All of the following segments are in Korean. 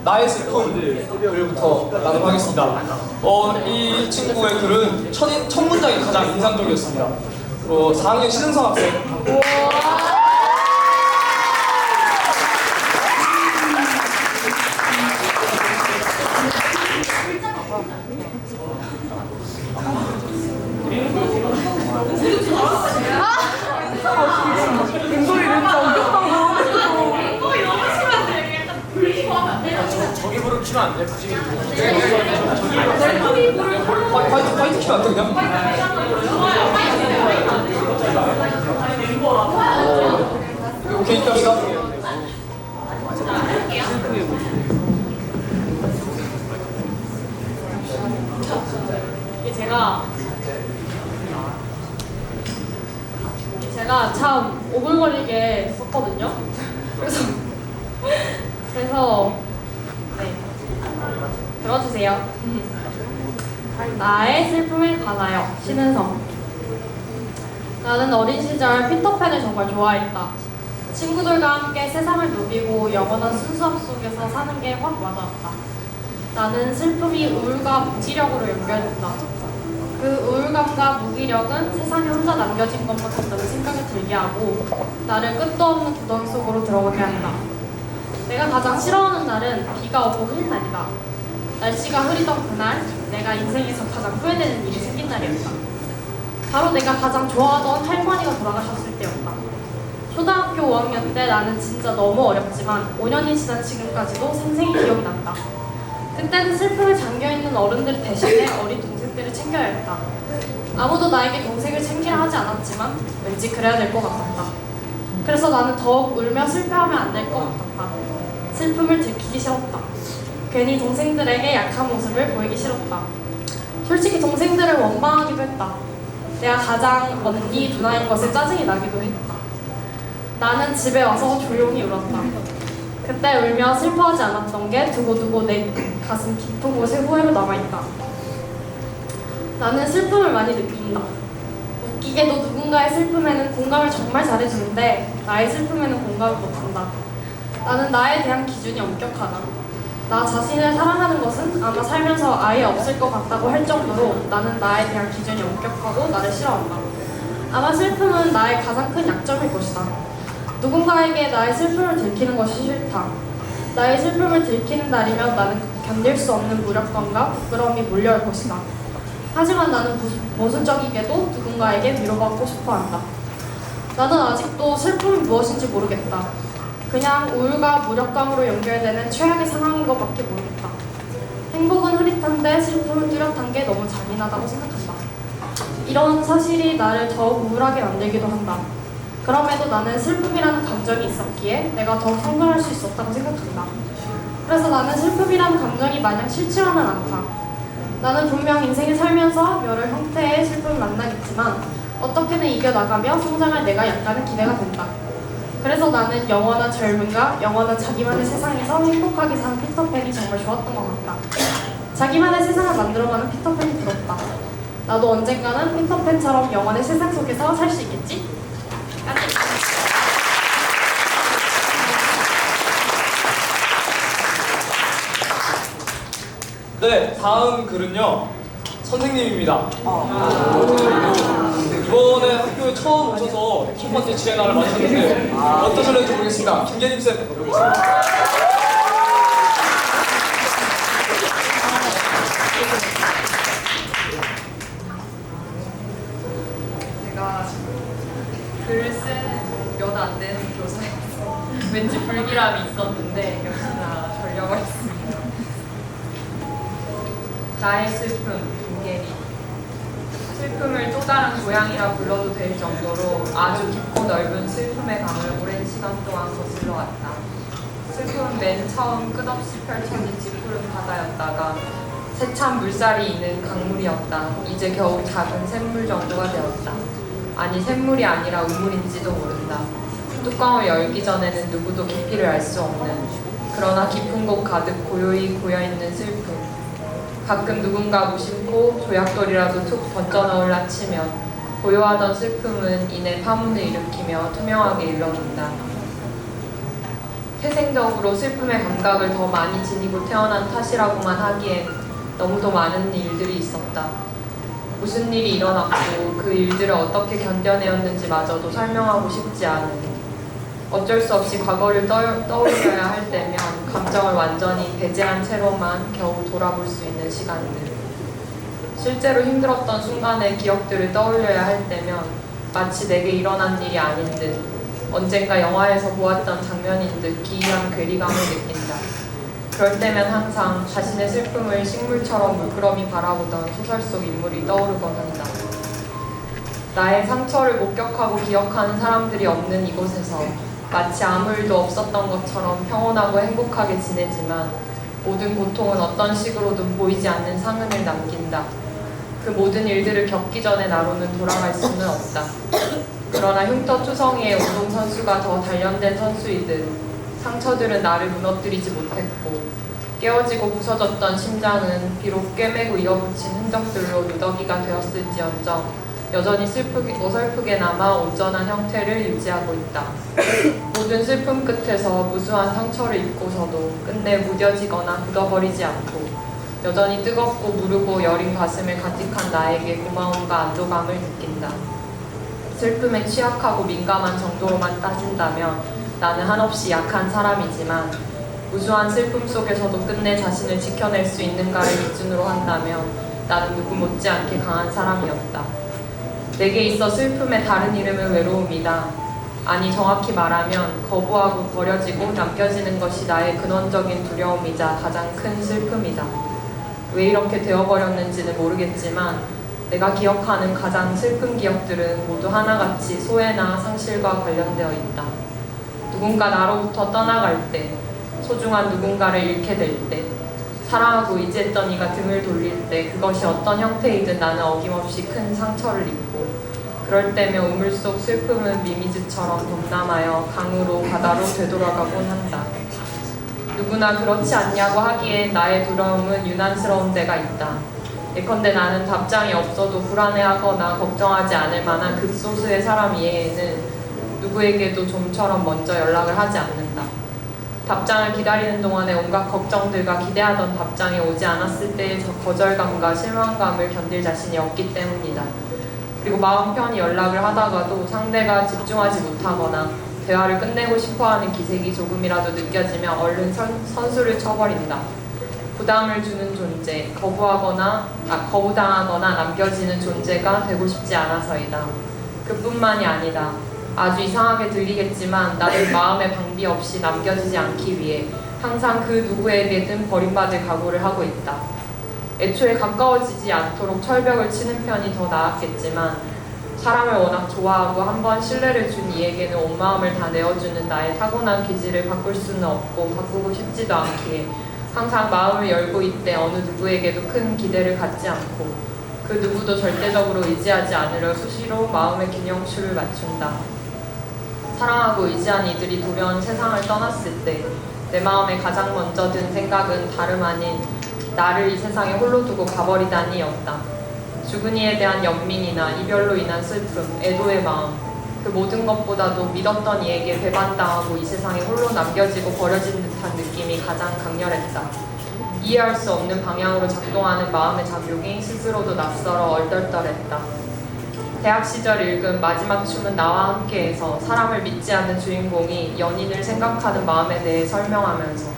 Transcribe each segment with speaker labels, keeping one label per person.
Speaker 1: 나의 슬픔을부터 나눠보겠습니다. 이 친구의 글은 첫 문장이 가장 인상적이었습니다. 4학년 신은성 학생.
Speaker 2: 저기 부르 키면 안 돼? 굳이
Speaker 1: 화이트 키면 안 돼, 그냥? 오케이, 갑시다.
Speaker 3: 제가 참 오글거리게 썼거든요. 그래서 네, 들어주세요. 나의 슬픔에 관하여. 신은성. 나는 어린 시절 피터팬을 정말 좋아했다. 친구들과 함께 세상을 누비고 영원한 순수함 속에서 사는 게 확 와닿았다. 나는 슬픔이 우울과 무기력으로 연결된다. 그 우울감과 무기력은 세상에 혼자 남겨진 것만 같다는 생각이 들게 하고 나를 끝도 없는 구덩이 속으로 들어오게 한다. 내가 가장 싫어하는 날은 비가 오고 흐린 날이다. 날씨가 흐리던 그날 내가 인생에서 가장 후회되는 일이 생긴 날이었다. 바로 내가 가장 좋아하던 할머니가 돌아가셨을 때였다. 초등학교 5학년 때 나는 진짜 너무 어렸지만 5년이 지난 지금까지도 생생히 기억이 난다. 그때는 슬픔에 잠겨있는 어른들 대신에 어린 동생들을 챙겨야 했다. 아무도 나에게 동생을 챙기라 하지 않았지만 왠지 그래야 될 것 같았다. 그래서 나는 더욱 울며 슬퍼하면 안 될 것 같았다. 슬픔을 들키기 싫었다. 괜히 동생들에게 약한 모습을 보이기 싫었다. 솔직히 동생들을 원망하기도 했다. 내가 가장 언니, 누나인 것에 짜증이 나기도 했다. 나는 집에 와서 조용히 울었다. 그때 울며 슬퍼하지 않았던 게 두고두고 내 가슴 깊은 곳에 후회로 남아있다. 나는 슬픔을 많이 느낀다. 웃기게도 누군가의 슬픔에는 공감을 정말 잘해주는데 나의 슬픔에는 공감을 못한다. 나는 나에 대한 기준이 엄격하다. 나 자신을 사랑하는 것은 아마 살면서 아예 없을 것 같다고 할 정도로 나는 나에 대한 기준이 엄격하고 나를 싫어한다. 아마 슬픔은 나의 가장 큰 약점일 것이다. 누군가에게 나의 슬픔을 들키는 것이 싫다. 나의 슬픔을 들키는 날이면 나는 견딜 수 없는 무력감과 부끄러움이 몰려올 것이다. 하지만 나는 모순적이게도 누군가에게 위로받고 싶어한다. 나는 아직도 슬픔이 무엇인지 모르겠다. 그냥 우울과 무력감으로 연결되는 최악의 상황인 것밖에 모르겠다. 행복은 흐릿한데 슬픔은 뚜렷한 게 너무 잔인하다고 생각한다. 이런 사실이 나를 더욱 우울하게 만들기도 한다. 그럼에도 나는 슬픔이라는 감정이 있었기에 내가 더욱 성장할 수 있었다고 생각한다. 그래서 나는 슬픔이라는 감정이 마냥 싫지만은 않다. 나는 분명 인생을 살면서 여러 형태의 슬픔을 만나겠지만 어떻게든 이겨나가며 성장할 내가 약간은 기대가 된다. 그래서 나는 영원한 젊음과 영원한 자기만의 세상에서 행복하게 사는 피터팬이 정말 좋았던 것 같다. 자기만의 세상을 만들어가는 피터팬이 부럽다. 나도 언젠가는 피터팬처럼 영원의 세상 속에서 살 수 있겠지?
Speaker 1: 네, 다음 글은요 선생님입니다. 이번에 학교에 처음 오셔서 첫 번째 진행을 마쳤는데 어떠셨는지 모르겠습니다. 김계림 쌤.
Speaker 4: 제가 글 쓴 몇 안 되는 교사여서 왠지 불길함이 있었는데 역시나 전력을 했습니다. 나의 슬픔, 김계리. 슬픔을 또 다른 고향이라 불러도 될 정도로 아주 깊고 넓은 슬픔의 강을 오랜 시간 동안 거슬러 왔다. 슬픔은 맨 처음 끝없이 펼쳐진 찌푸른 바다였다가 세찬 물살이 있는 강물이었다. 이제 겨우 작은 샘물 정도가 되었다. 아니 샘물이 아니라 우물인지도 모른다. 뚜껑을 열기 전에는 누구도 깊이를 알 수 없는, 그러나 깊은 곳 가득 고요히 고여있는 슬픔. 가끔 누군가 무심코 조약돌이라도 툭 던져넣으려 치면 고요하던 슬픔은 이내 파문을 일으키며 투명하게 일러준다. 태생적으로 슬픔의 감각을 더 많이 지니고 태어난 탓이라고만 하기엔 너무도 많은 일들이 있었다. 무슨 일이 일어났고 그 일들을 어떻게 견뎌내었는지마저도 설명하고 싶지 않은, 어쩔 수 없이 과거를 떠올려야 할 때면 감정을 완전히 배제한 채로만 겨우 돌아볼 수 있는 시간들. 실제로 힘들었던 순간의 기억들을 떠올려야 할 때면 마치 내게 일어난 일이 아닌 듯, 언젠가 영화에서 보았던 장면인 듯 기이한 괴리감을 느낀다. 그럴 때면 항상 자신의 슬픔을 식물처럼 물끄러미 바라보던 소설 속 인물이 떠오르곤 한다. 나의 상처를 목격하고 기억하는 사람들이 없는 이곳에서 마치 아무 일도 없었던 것처럼 평온하고 행복하게 지내지만 모든 고통은 어떤 식으로든 보이지 않는 상흔을 남긴다. 그 모든 일들을 겪기 전에 나로는 돌아갈 수는 없다. 그러나 흉터투성이의 운동선수가 더 단련된 선수이듯 상처들은 나를 무너뜨리지 못했고, 깨어지고 부서졌던 심장은 비록 꿰매고 이어붙인 흔적들로 누더기가 되었을지언정 여전히 어설프게나마 온전한 형태를 유지하고 있다. 모든 슬픔 끝에서 무수한 상처를 입고서도 끝내 무뎌지거나 굳어버리지 않고 여전히 뜨겁고 무르고 여린 가슴을 간직한 나에게 고마움과 안도감을 느낀다. 슬픔에 취약하고 민감한 정도로만 따진다면 나는 한없이 약한 사람이지만, 무수한 슬픔 속에서도 끝내 자신을 지켜낼 수 있는가를 기준으로 한다면 나는 누구 못지않게 강한 사람이었다. 내게 있어 슬픔의 다른 이름은 외로움이다. 아니, 정확히 말하면 거부하고 버려지고 남겨지는 것이 나의 근원적인 두려움이자 가장 큰 슬픔이다. 왜 이렇게 되어버렸는지는 모르겠지만 내가 기억하는 가장 슬픈 기억들은 모두 하나같이 소외나 상실과 관련되어 있다. 누군가 나로부터 떠나갈 때, 소중한 누군가를 잃게 될 때, 사랑하고 의지했던 이가 등을 돌릴 때 그것이 어떤 형태이든 나는 어김없이 큰 상처를 입고, 그럴 때면 우물 속 슬픔은 미미즈처럼 덤남하여 강으로 바다로 되돌아가곤 한다. 누구나 그렇지 않냐고 하기에 나의 두려움은 유난스러운 데가 있다. 예컨대 나는 답장이 없어도 불안해하거나 걱정하지 않을 만한 극소수의 사람 이외에는 누구에게도 좀처럼 먼저 연락을 하지 않는다. 답장을 기다리는 동안에 온갖 걱정들과 기대하던 답장이 오지 않았을 때의 거절감과 실망감을 견딜 자신이 없기 때문이다. 그리고 마음 편히 연락을 하다가도 상대가 집중하지 못하거나 대화를 끝내고 싶어하는 기색이 조금이라도 느껴지면 얼른 선수를 쳐버린다. 부담을 주는 존재, 거부당하거나 남겨지는 존재가 되고 싶지 않아서이다. 그뿐만이 아니다. 아주 이상하게 들리겠지만 나는 마음의 방비 없이 남겨지지 않기 위해 항상 그 누구에게든 버림받을 각오를 하고 있다. 애초에 가까워지지 않도록 철벽을 치는 편이 더 나았겠지만 사람을 워낙 좋아하고 한번 신뢰를 준 이에게는 온 마음을 다 내어주는 나의 타고난 기질을 바꿀 수는 없고 바꾸고 싶지도 않기에 항상 마음을 열고 있되 어느 누구에게도 큰 기대를 갖지 않고 그 누구도 절대적으로 의지하지 않으려 수시로 마음의 균형추를 맞춘다. 사랑하고 의지한 이들이 도련 세상을 떠났을 때 내 마음에 가장 먼저 든 생각은 다름 아닌 나를 이 세상에 홀로 두고 가버리다니였다. 죽은 이에 대한 연민이나 이별로 인한 슬픔, 애도의 마음, 그 모든 것보다도 믿었던 이에게 배반당하고 이 세상에 홀로 남겨지고 버려진 듯한 느낌이 가장 강렬했다. 이해할 수 없는 방향으로 작동하는 마음의 작용이 스스로도 낯설어 얼떨떨했다. 대학 시절 읽은 마지막 춤은 나와 함께해서 사람을 믿지 않는 주인공이 연인을 생각하는 마음에 대해 설명하면서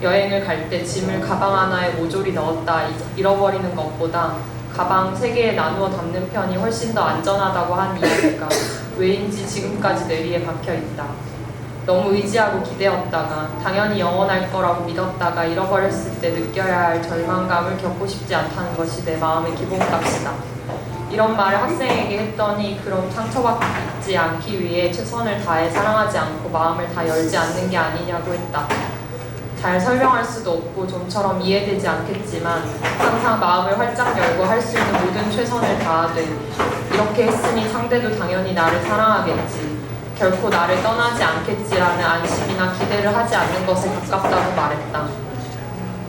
Speaker 4: 여행을 갈 때 짐을 가방 하나에 모조리 넣었다 잃어버리는 것보다 가방 3개에 나누어 담는 편이 훨씬 더 안전하다고 한 이야기가 왜인지 지금까지 뇌리에 박혀있다. 너무 의지하고 기대었다가 당연히 영원할 거라고 믿었다가 잃어버렸을 때 느껴야 할 절망감을 겪고 싶지 않다는 것이 내 마음의 기본값이다. 이런 말을 학생에게 했더니 그럼 상처받지 않기 위해 최선을 다해 사랑하지 않고 마음을 다 열지 않는 게 아니냐고 했다. 잘 설명할 수도 없고 좀처럼 이해되지 않겠지만 항상 마음을 활짝 열고 할 수 있는 모든 최선을 다하되 이렇게 했으니 상대도 당연히 나를 사랑하겠지, 결코 나를 떠나지 않겠지라는 안심이나 기대를 하지 않는 것에 가깝다고 말했다.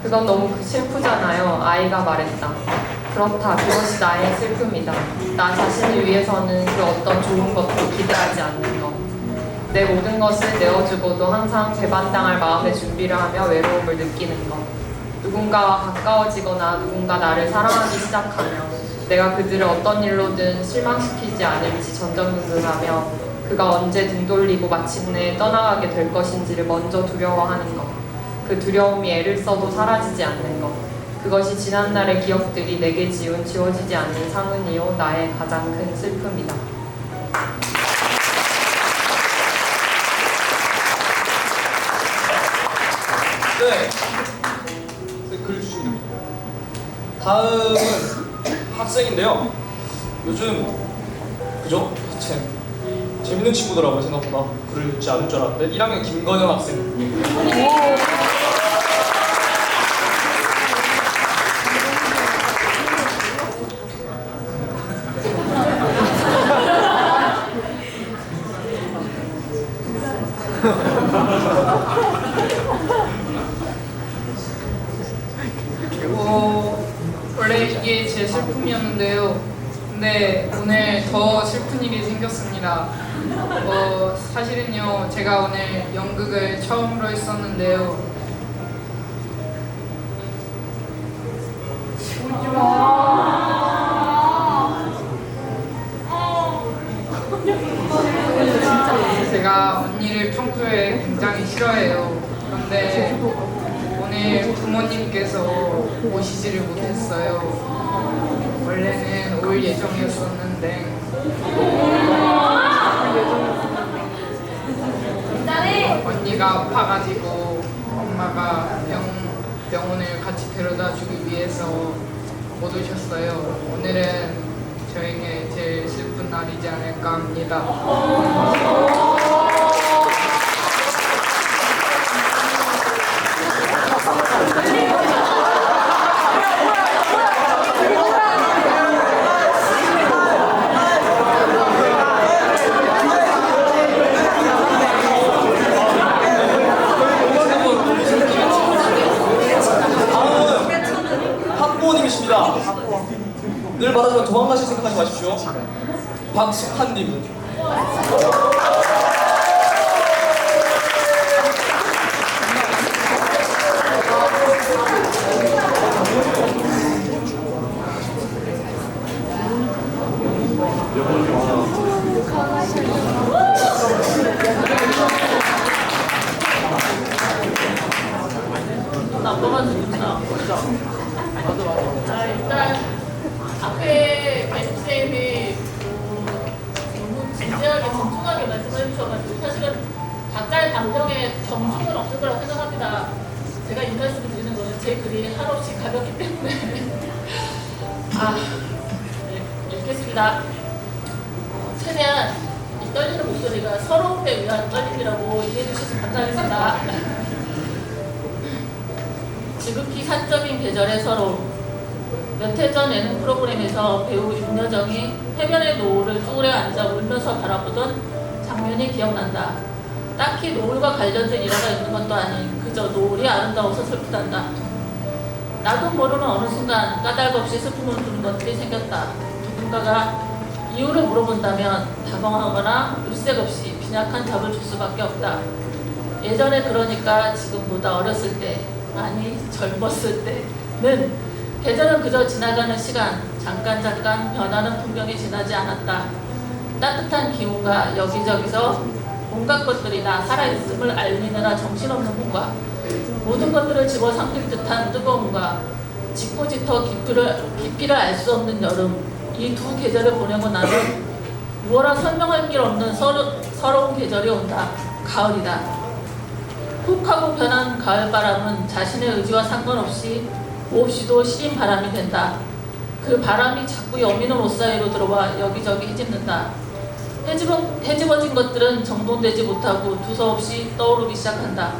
Speaker 4: 그건 너무 슬프잖아요. 아이가 말했다. 그렇다. 그것이 나의 슬픔이다. 나 자신을 위해서는 그 어떤 좋은 것도 기대하지 않는 것. 내 모든 것을 내어주고도 항상 배반당할 마음의 준비를 하며 외로움을 느끼는 것. 누군가와 가까워지거나 누군가 나를 사랑하기 시작하며 내가 그들을 어떤 일로든 실망시키지 않을지 전전긍긍하며 그가 언제 등 돌리고 마침내 떠나가게 될 것인지를 먼저 두려워하는 것. 그 두려움이 애를 써도 사라지지 않는 것. 그것이 지난날의 기억들이 내게 지워지지 않는 상흔이요 나의 가장 큰 슬픔이다.
Speaker 1: 네. 글 주시면 됩니다. 다음은 학생인데요. 요즘 그죠? 참 재밌는 친구더라고요. 생각보다 글을 읽지 않을 줄 알았는데 1학년 김건영 학생.
Speaker 5: 원래 이게 제 슬픔이었는데요. 근데 오늘 더 슬픈 일이 생겼습니다. 사실은요, 제가 오늘 연극을 처음으로 했었는데요. 제가 언니를 평소에 굉장히 싫어해요. 그런데 오늘 부모님께서 오시지를 못했어요. 원래는 올 예정이었었는데 언니가 아파가지고 엄마가 병원을 같이 데려다 주기 위해서 못 오셨어요. 오늘은 저에게 제일 슬픈 날이지 않을까 합니다.
Speaker 1: 학부모님이십니다. 늘 받아주면 도망가실 생각하지 마십시오. 박숙한님.
Speaker 6: 일단 앞에 멘쌤이 너무 진지하게 정중하게 말씀해 주셔가지고 사실은 각자의 감정에 정중은 없을 거라고 생각합니다. 제가 이 말씀을 드리는 거는 제 글이 한없이 가볍기 때문에 네, 읽겠습니다. 최대한 이 떨리는 목소리가 서러움에 의한 떨림이라고 이해해 주셔서 감사하겠습니다. 지극히 사적인 계절의 서러움. 몇 해 전 예능 프로그램에서 배우 윤여정이 해변의 노을을 쭈그려 앉아 울면서 바라보던 장면이 기억난다. 딱히 노을과 관련된 일화가 있는 것도 아닌 그저 노을이 아름다워서 슬프단다. 나도 모르는 어느 순간 까닭없이 슬픔을 부는 것들이 생겼다. 누군가가 이유를 물어본다면 당황하거나 물색 없이 빈약한 답을 줄 수밖에 없다. 예전에 그러니까 지금보다 어렸을 때, 아니 젊었을 때는 계절은 그저 지나가는 시간, 잠깐 변하는 풍경이 지나지 않았다. 따뜻한 기운과 여기저기서 온갖 것들이 나 살아있음을 알리느라 정신없는 몸과 모든 것들을 집어삼킬 듯한 뜨거움과 짙고 짙어 깊이를 알 수 없는 여름, 이 두 계절을 보내고 나면 무어라 설명할 길 없는 서러운 계절이 온다. 가을이다. 훅 하고 변한 가을바람은 자신의 의지와 상관없이 몹시도 시린 바람이 된다. 그 바람이 자꾸 여미는 옷 사이로 들어와 여기저기 헤집는다. 헤집어진 것들은 정돈되지 못하고 두서없이 떠오르기 시작한다.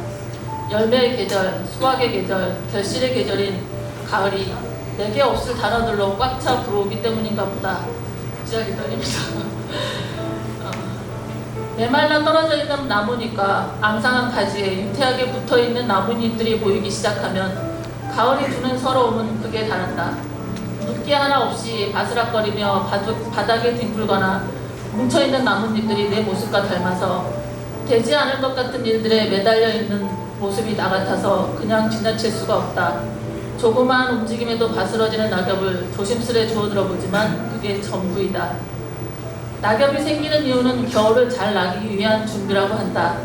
Speaker 6: 열매의 계절, 수확의 계절, 결실의 계절인 가을이 내게 없을 단어들로 꽉 차 불어오기 때문인가 보다. 시작이 떨립니다. 메말라 떨어져 있는 나무니까 앙상한 가지에 윤태하게 붙어있는 나뭇잎들이 보이기 시작하면 가을이 주는 서러움은 극에 달한다. 눕기 하나 없이 바스락거리며 바닥에 뒹굴거나 뭉쳐있는 나뭇잎들이 내 모습과 닮아서 되지 않을 것 같은 일들에 매달려 있는 모습이 나 같아서 그냥 지나칠 수가 없다. 조그마한 움직임에도 바스러지는 낙엽을 조심스레 주워들어보지만 그게 전부이다. 낙엽이 생기는 이유는 겨울을 잘 나기 위한 준비라고 한다.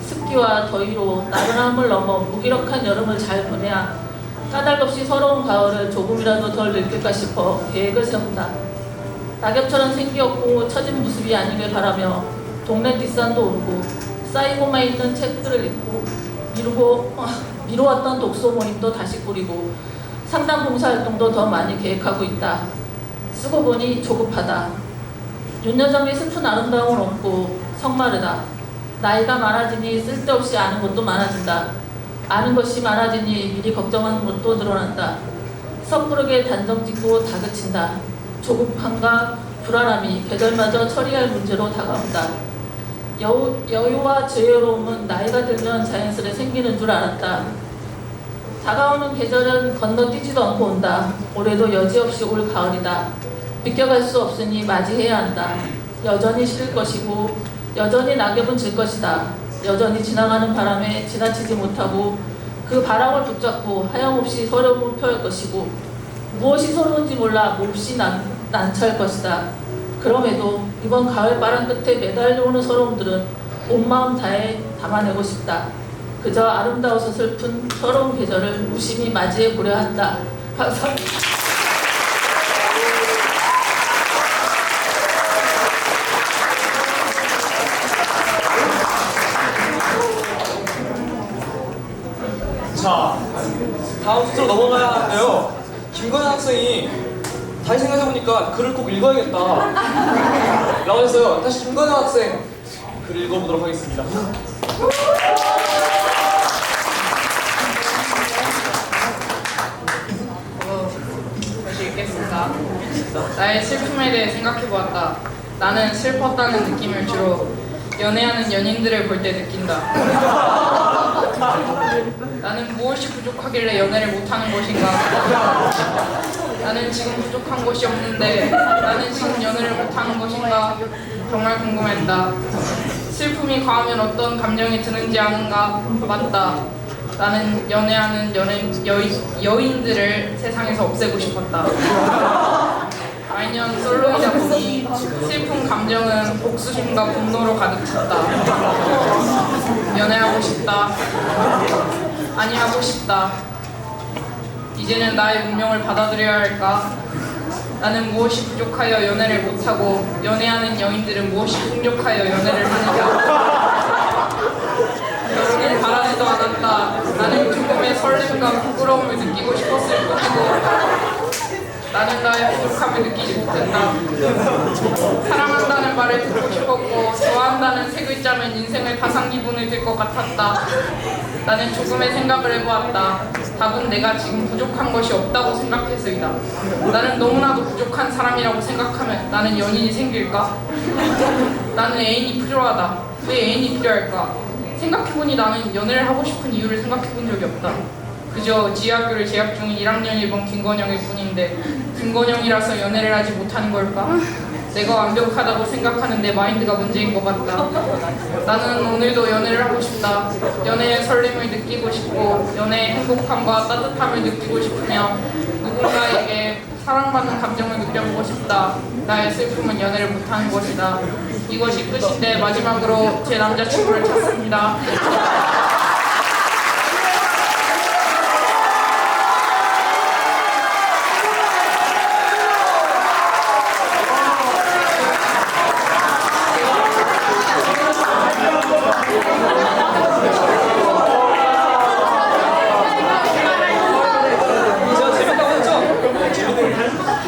Speaker 6: 습기와 더위로 나른함을 넘어 무기력한 여름을 잘 보내야 까닭없이 서러운 가을을 조금이라도 덜 느낄까 싶어 계획을 세운다. 낙엽처럼 생기었고 처진 모습이 아니길 바라며 동네 뒷산도 오르고 쌓이고만 있는 책들을 읽고 미루었던 독서 모임도 다시 꾸리고 상담 봉사활동도 더 많이 계획하고 있다. 쓰고 보니 조급하다. 윤여정의 슬픈 아름다움은 없고 성마르다. 나이가 많아지니 쓸데없이 아는 것도 많아진다. 아는 것이 많아지니 미리 걱정하는 것도 늘어난다. 섣부르게 단정짓고 다그친다. 조급함과 불안함이 계절마저 처리할 문제로 다가온다. 여유와 자유로움은 나이가 들면 자연스레 생기는 줄 알았다. 다가오는 계절은 건너뛰지도 않고 온다. 올해도 여지없이 올 가을이다. 비껴갈 수 없으니 맞이해야 한다. 여전히 싫을 것이고 여전히 낙엽은 질 것이다. 여전히 지나가는 바람에 지나치지 못하고 그 바람을 붙잡고 하염없이 서러움을 표할 것이고 무엇이 서러운지 몰라 몹시 난처할 것이다. 그럼에도 이번 가을바람 끝에 매달려오는 서러움들은 온 마음 다해 담아내고 싶다. 그저 아름다워서 슬픈 서러운 계절을 무심히 맞이해 보려 한다. 감사합니다.
Speaker 1: 자, 다음 순서로 넘어가야 하는데요. 김건희 학생이 다시 생각해보니까 글을 꼭 읽어야겠다 라고 했어요. 다시 김건희 학생 글 읽어보도록 하겠습니다.
Speaker 5: 다시 읽겠습니다. 나의 슬픔에 대해 생각해보았다. 나는 슬펐다는 느낌을 주로 연애하는 연인들을 볼 때 느낀다. 나는 무엇이 부족하길래 연애를 못하는 것인가? 나는 지금 부족한 것이 없는데 나는 지금 연애를 못하는 것인가? 정말 궁금했다. 슬픔이 과하면 어떤 감정이 드는지 아는가? 맞다. 나는 연애하는 여인들을 세상에서 없애고 싶었다. 매년 솔로이다 보니 슬픈 감정은 복수심과 분노로 가득 찼다. 연애하고 싶다. 아니 하고 싶다. 이제는 나의 운명을 받아들여야 할까? 나는 무엇이 부족하여 연애를 못하고 연애하는 여인들은 무엇이 풍족하여 연애를 하느냐? 결혼을 바라지도 않았다. 나는 조금의 설렘과 부끄러움을 느끼고 싶었을 뿐이고 나는 나의 부족함을 느끼지 못했다. 사랑한다는 말을 듣고 싶었고 좋아한다는 세 글자면 인생의 가상 기분을 들 것 같았다. 나는 조금의 생각을 해보았다. 답은 내가 지금 부족한 것이 없다고 생각해서이다. 나는 너무나도 부족한 사람이라고 생각하면 나는 연인이 생길까? 나는 애인이 필요하다. 왜 애인이 필요할까? 생각해보니 나는 연애를 하고 싶은 이유를 생각해본 적이 없다. 그저 지하학교를 재학 중인 1학년 1번 김건영일 뿐인데 김건영이라서 연애를 하지 못하는 걸까? 내가 완벽하다고 생각하는 내 마인드가 문제인 것 같다. 나는 오늘도 연애를 하고 싶다. 연애의 설렘을 느끼고 싶고 연애의 행복함과 따뜻함을 느끼고 싶으며 누군가에게 사랑받는 감정을 느껴보고 싶다. 나의 슬픔은 연애를 못하는 것이다. 이것이 끝인데 마지막으로 제 남자친구를 찾습니다.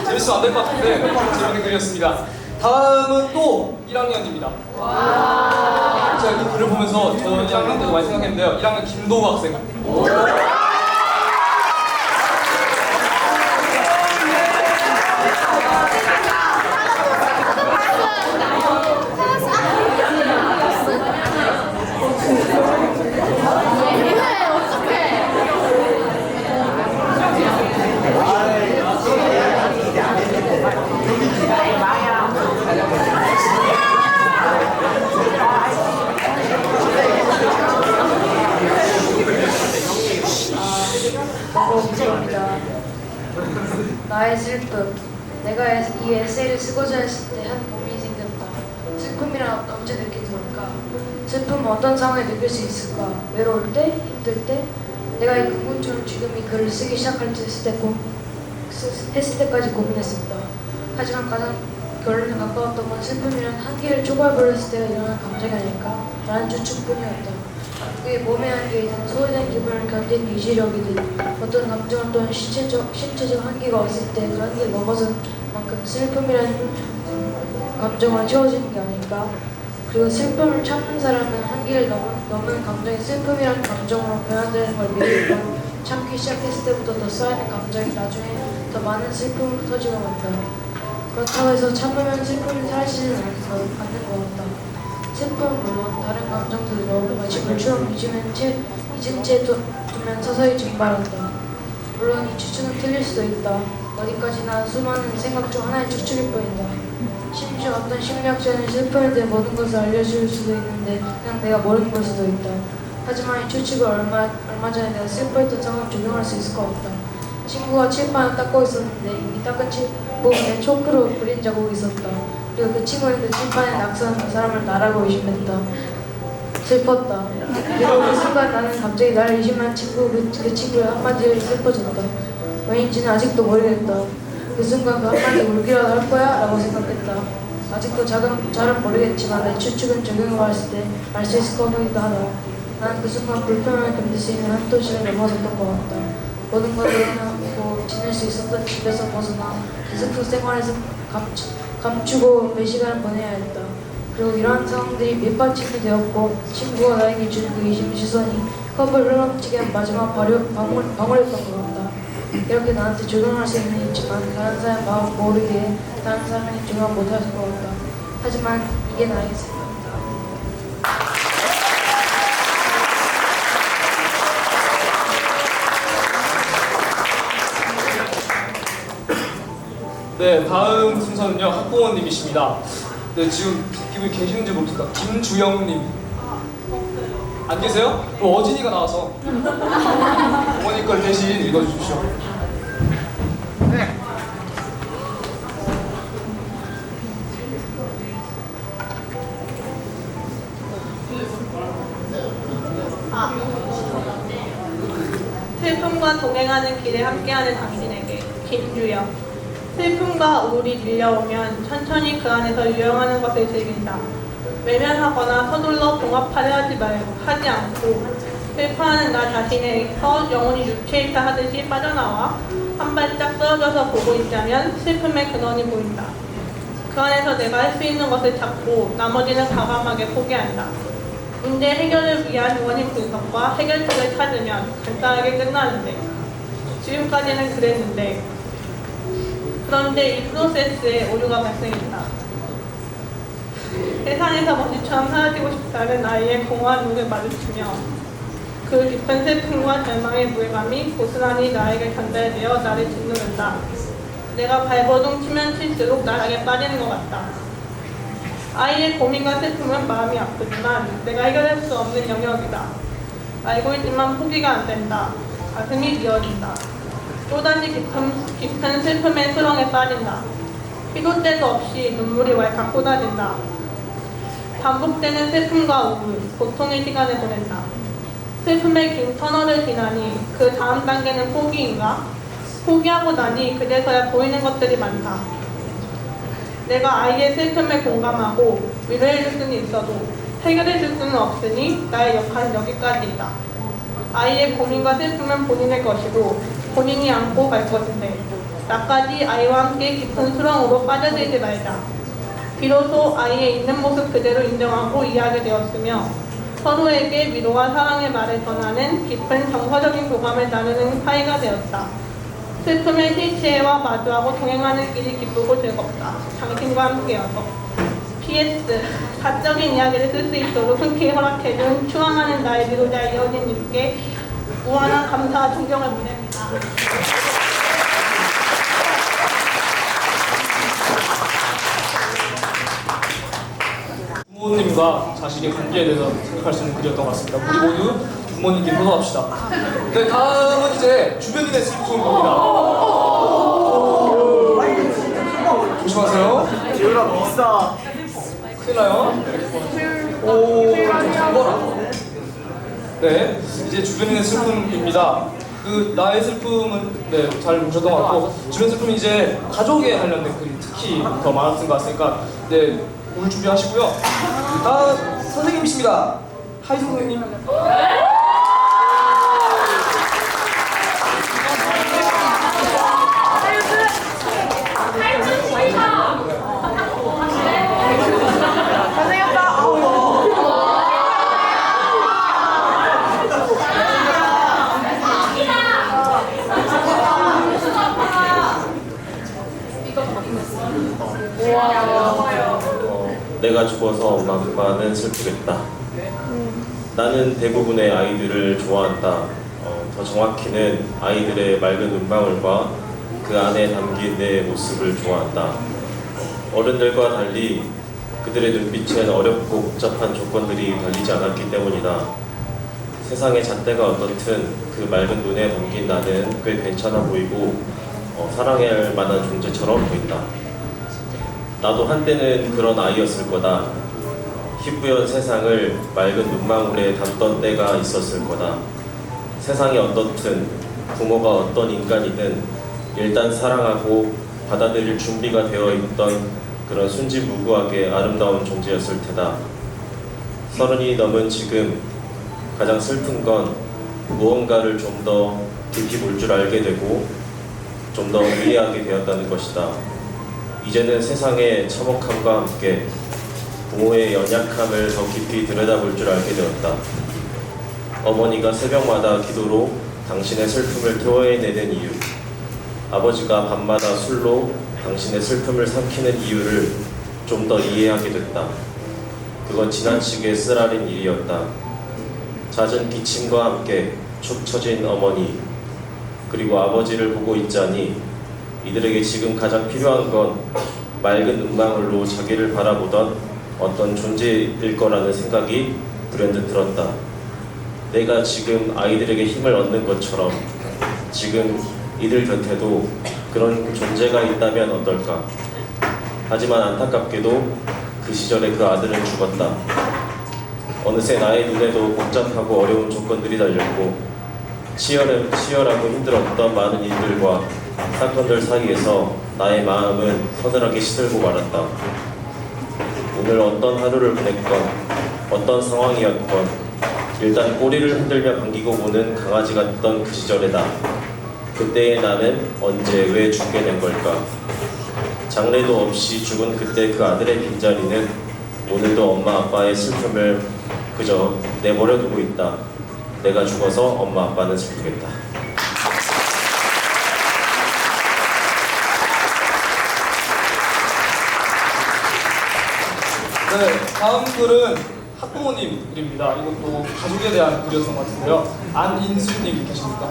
Speaker 1: 재밌으면 안 될 것 같은데 재밌는 글이었습니다. 다음은 또 1학년입니다. 제가 이 글을 보면서 저 1학년 때도 많이 생각했는데요. 1학년 김도우 학생.
Speaker 7: 봅니다. 나의 슬픔. 내가 이 에세이를 쓰고자 했을 때 한 고민이 생겼다. 슬픔이란 언제 느끼게 될까? 슬픔은 어떤 상황에 느낄 수 있을까? 외로울 때? 힘들 때? 내가 이 궁금증을 지금 이 글을 쓰기 시작할 때 했을 때까지 고민했었다. 하지만 가장 결론에 가까웠던 건 슬픔이란 한계를 초과해버렸을 때가 일어나는 감정이 아닐까? 라는 추측뿐이었다. 그게 몸의 한계이든 소외된 기분을 견디는 유지력이든 어떤 감정을 또한 신체적 한계가 왔을 때 그 한계를 넘어선 만큼 슬픔이라는 감정을 채워지는 게 아닐까? 그리고 슬픔을 참는 사람은 한계를 넘은 감정이 슬픔이라는 감정으로 변화되는 걸 미리 참기 시작했을 때부터 더 쌓이는 감정이 나중에 더 많은 슬픔으로 터지고 만다. 그렇다고 해서 참으면 슬픔이 사라지지는 않는 것 같다. 슬픔은 물론 다른 감정들도 마치 물처럼 잊은 채 두면 서서히 증발한다. 물론 이 추측은 틀릴 수도 있다. 어디까지나 수많은 생각 중 하나의 추측일 뿐이다. 심지어 어떤 심리학자는 슬픔에 대해 모든 것을 알려줄 수도 있는데 그냥 내가 모르는 걸 수도 있다. 하지만 이 추측을 얼마 전에 내가 슬퍼했던 상황을 적용할 수 있을 것 같다. 친구가 칠판을 닦고 있었는데 이 닦은 칠판에 초크로 그린 자국이 있었다. 그리고 그 친구는 그 칠판에 낙서한 그 사람을 나라고 의심했다. 슬펐다. 그리고 그 순간 나는 갑자기 나를 의심한 그 친구의 한마디에 슬퍼졌다. 왜인지는 아직도 모르겠다. 그 순간 그 한마디 울기라도 할 거야? 라고 생각했다. 아직도 잘은 모르겠지만 내 추측은 적용해봤을 때 알 수 있을 것 같기도 하다. 나는 그 순간 불편함을 견딜 수 있는 한 도시를 넘어섰던 것 같다. 모든 걸 일어나고 지낼 수 있었던 집에서 벗어나 기숙사 생활에서 감추고 몇 시간을 보내야 했다. 그리고 이러한 상황들이 밑받침이 되었고 친구가 나에게 준 그 의심 시선이 컵을 흘러넘치게 한 마지막 방울이었던 것 같다. 이렇게 나한테 조종할 수 있는 있지만 다른 사람 마음 모르게 다른 사람에게 조종 못할 것 같다. 하지만 이게 나의 생각이다.
Speaker 1: 네, 다음 순서는요 학부모님이십니다. 네, 지금 기분이 계시는지 모르겠다. 김주영님 안 계세요? 그럼 어진이가 나와서 어머니 걸 대신 읽어주십시오.
Speaker 8: 슬픔과 동행하는 길에 함께하는 당신에게 김주영. 슬픔과 우울이 밀려오면 천천히 그 안에서 유영하는 것을 즐긴다. 외면하거나 서둘러 봉합하려 하지 않고 슬퍼하는 나 자신에서 영혼이 유체이타 하듯이 빠져나와 한 발짝 떨어져서 보고 있자면 슬픔의 근원이 보인다. 그 안에서 내가 할 수 있는 것을 찾고 나머지는 과감하게 포기한다. 문제 해결을 위한 원인 분석과 해결책을 찾으면 간단하게 끝나는데 지금까지는 그랬는데 그런데 이 프로세스에 오류가 발생했다. 세상에서 먼지처럼 사라지고 싶다는 아이의 공허한 눈을 마주치며 그 깊은 슬픔과 절망의 무게감이 고스란히 나에게 전달되어 나를 짓누른다. 내가 발버둥 치면 칠수록 나락에 빠지는 것 같다. 아이의 고민과 슬픔은 마음이 아프지만 내가 해결할 수 없는 영역이다. 알고 있지만 포기가 안 된다. 가슴이 미어진다. 또다시 깊은 슬픔의 수렁에 빠진다. 피도 때도 없이 눈물이 왈칵 쏟아진다. 반복되는 슬픔과 우울, 고통의 시간을 보낸다. 슬픔의 긴 터널을 지나니 그 다음 단계는 포기인가? 포기하고 나니 그제서야 보이는 것들이 많다. 내가 아이의 슬픔을 공감하고 위로해줄 수는 있어도 해결해줄 수는 없으니 나의 역할은 여기까지이다. 아이의 고민과 슬픔은 본인의 것이고 본인이 안고 갈 것인데 나까지 아이와 함께 깊은 수렁으로 빠져들지 말자. 비로소 아이의 있는 모습 그대로 인정하고 이해하게 되었으며 서로에게 위로와 사랑의 말을 전하는 깊은 정서적인 교감을 나누는 사이가 되었다. 슬픔의 실체와 마주하고 동행하는 길이 기쁘고 즐겁다. 당신과 함께여서. PS. 사적인 이야기를 쓸 수 있도록 흔쾌히 허락해준 추앙하는 나의 위로자 이현진님께 무한한 감사와 존경을 보냅니다.
Speaker 1: 부모님과 자식의 관계에 대해서 생각할 수 있는 글이었던 것 같습니다. 우리 모두 부모님께 효도합시다. 네, 다음은 이제 주변인의 슬픔입니다. 조심하세요.
Speaker 2: 지우라 비싸.
Speaker 1: 큰일 나요. 오, 정거라. 네, 이제 주변인의 슬픔입니다. 그 나의 슬픔은 네, 잘 보셨던 것 같고 주변 슬픔은 이제 가족에 관련된 글이 특히 더 많았던 것 같으니까 네, 울 준비하시고요. 다음 선생님이십니다. 하이승 선생님.
Speaker 9: 내가 죽어서 엄마 아빠는 슬프겠다. 나는 대부분의 아이들을 좋아한다. 더 정확히는 아이들의 맑은 눈망울과 그 안에 담긴 내 모습을 좋아한다. 어른들과 달리 그들의 눈빛엔 어렵고 복잡한 조건들이 달리지 않았기 때문이다. 세상의 잣대가 어떻든 그 맑은 눈에 담긴 나는 꽤 괜찮아 보이고 사랑해야 할 만한 존재처럼 보인다. 나도 한때는 그런 아이였을 거다. 희뿌연 세상을 맑은 눈망울에 담던 때가 있었을 거다. 세상이 어떻든 부모가 어떤 인간이든 일단 사랑하고 받아들일 준비가 되어 있던 그런 순진무구하게 아름다운 존재였을 테다. 30이 넘은 지금 가장 슬픈 건 무언가를 좀 더 깊이 볼 줄 알게 되고 좀 더 이해하게 되었다는 것이다. 이제는 세상의 참혹함과 함께 부모의 연약함을 더 깊이 들여다볼 줄 알게 되었다. 어머니가 새벽마다 기도로 당신의 슬픔을 토해내는 이유, 아버지가 밤마다 술로 당신의 슬픔을 삼키는 이유를 좀 더 이해하게 됐다. 그건 지나치게 쓰라린 일이었다. 잦은 기침과 함께 축 처진 어머니, 그리고 아버지를 보고 있자니 이들에게 지금 가장 필요한 건 맑은 눈망울로 자기를 바라보던 어떤 존재일 거라는 생각이 불현듯 들었다. 내가 지금 아이들에게 힘을 얻는 것처럼 지금 이들 곁에도 그런 존재가 있다면 어떨까. 하지만 안타깝게도 그 시절에 그 아들은 죽었다. 어느새 나의 눈에도 복잡하고 어려운 조건들이 달렸고 치열하고 힘들었던 많은 일들과 사건들 사이에서 나의 마음은 서늘하게 시들고 말았다. 오늘 어떤 하루를 보냈건 어떤 상황이었건 일단 꼬리를 흔들며 반기고 보는 강아지 같던 그 시절에다. 그때의 나는 언제 왜 죽게 된 걸까. 장래도 없이 죽은 그때 그 아들의 빈자리는 오늘도 엄마 아빠의 슬픔을 그저 내버려 두고 있다. 내가 죽어서 엄마 아빠는 슬프겠다.
Speaker 1: 네, 다음 글은 학부모님 글입니다. 이것도 가족에 대한 글이었던 것 같은데요. 안인수님 계십니까?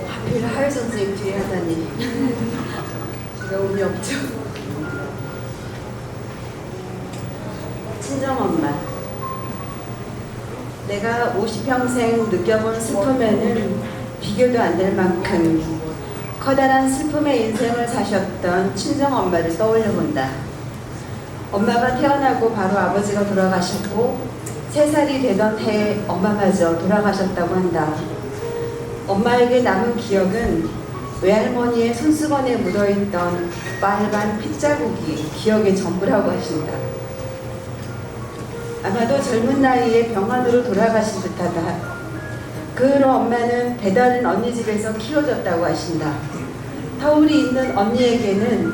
Speaker 10: 하필 하회 선생님 뒤에 하다니 제가 운이 없죠. 친정엄마, 내가 50평생 느껴본 슬픔에는 비교도 안 될 만큼 커다란 슬픔의 인생을 사셨던 친정엄마를 떠올려본다. 엄마가 태어나고 바로 아버지가 돌아가셨고 3살이 되던 해에 엄마마저 돌아가셨다고 한다. 엄마에게 남은 기억은 외할머니의 손수건에 묻어있던 빨간 핏자국이 기억의 전부라고 하신다. 아마도 젊은 나이에 병원으로 돌아가신 듯하다. 그 후로 엄마는 배다른 언니 집에서 키워졌다고 하신다. 터울이 있는 언니에게는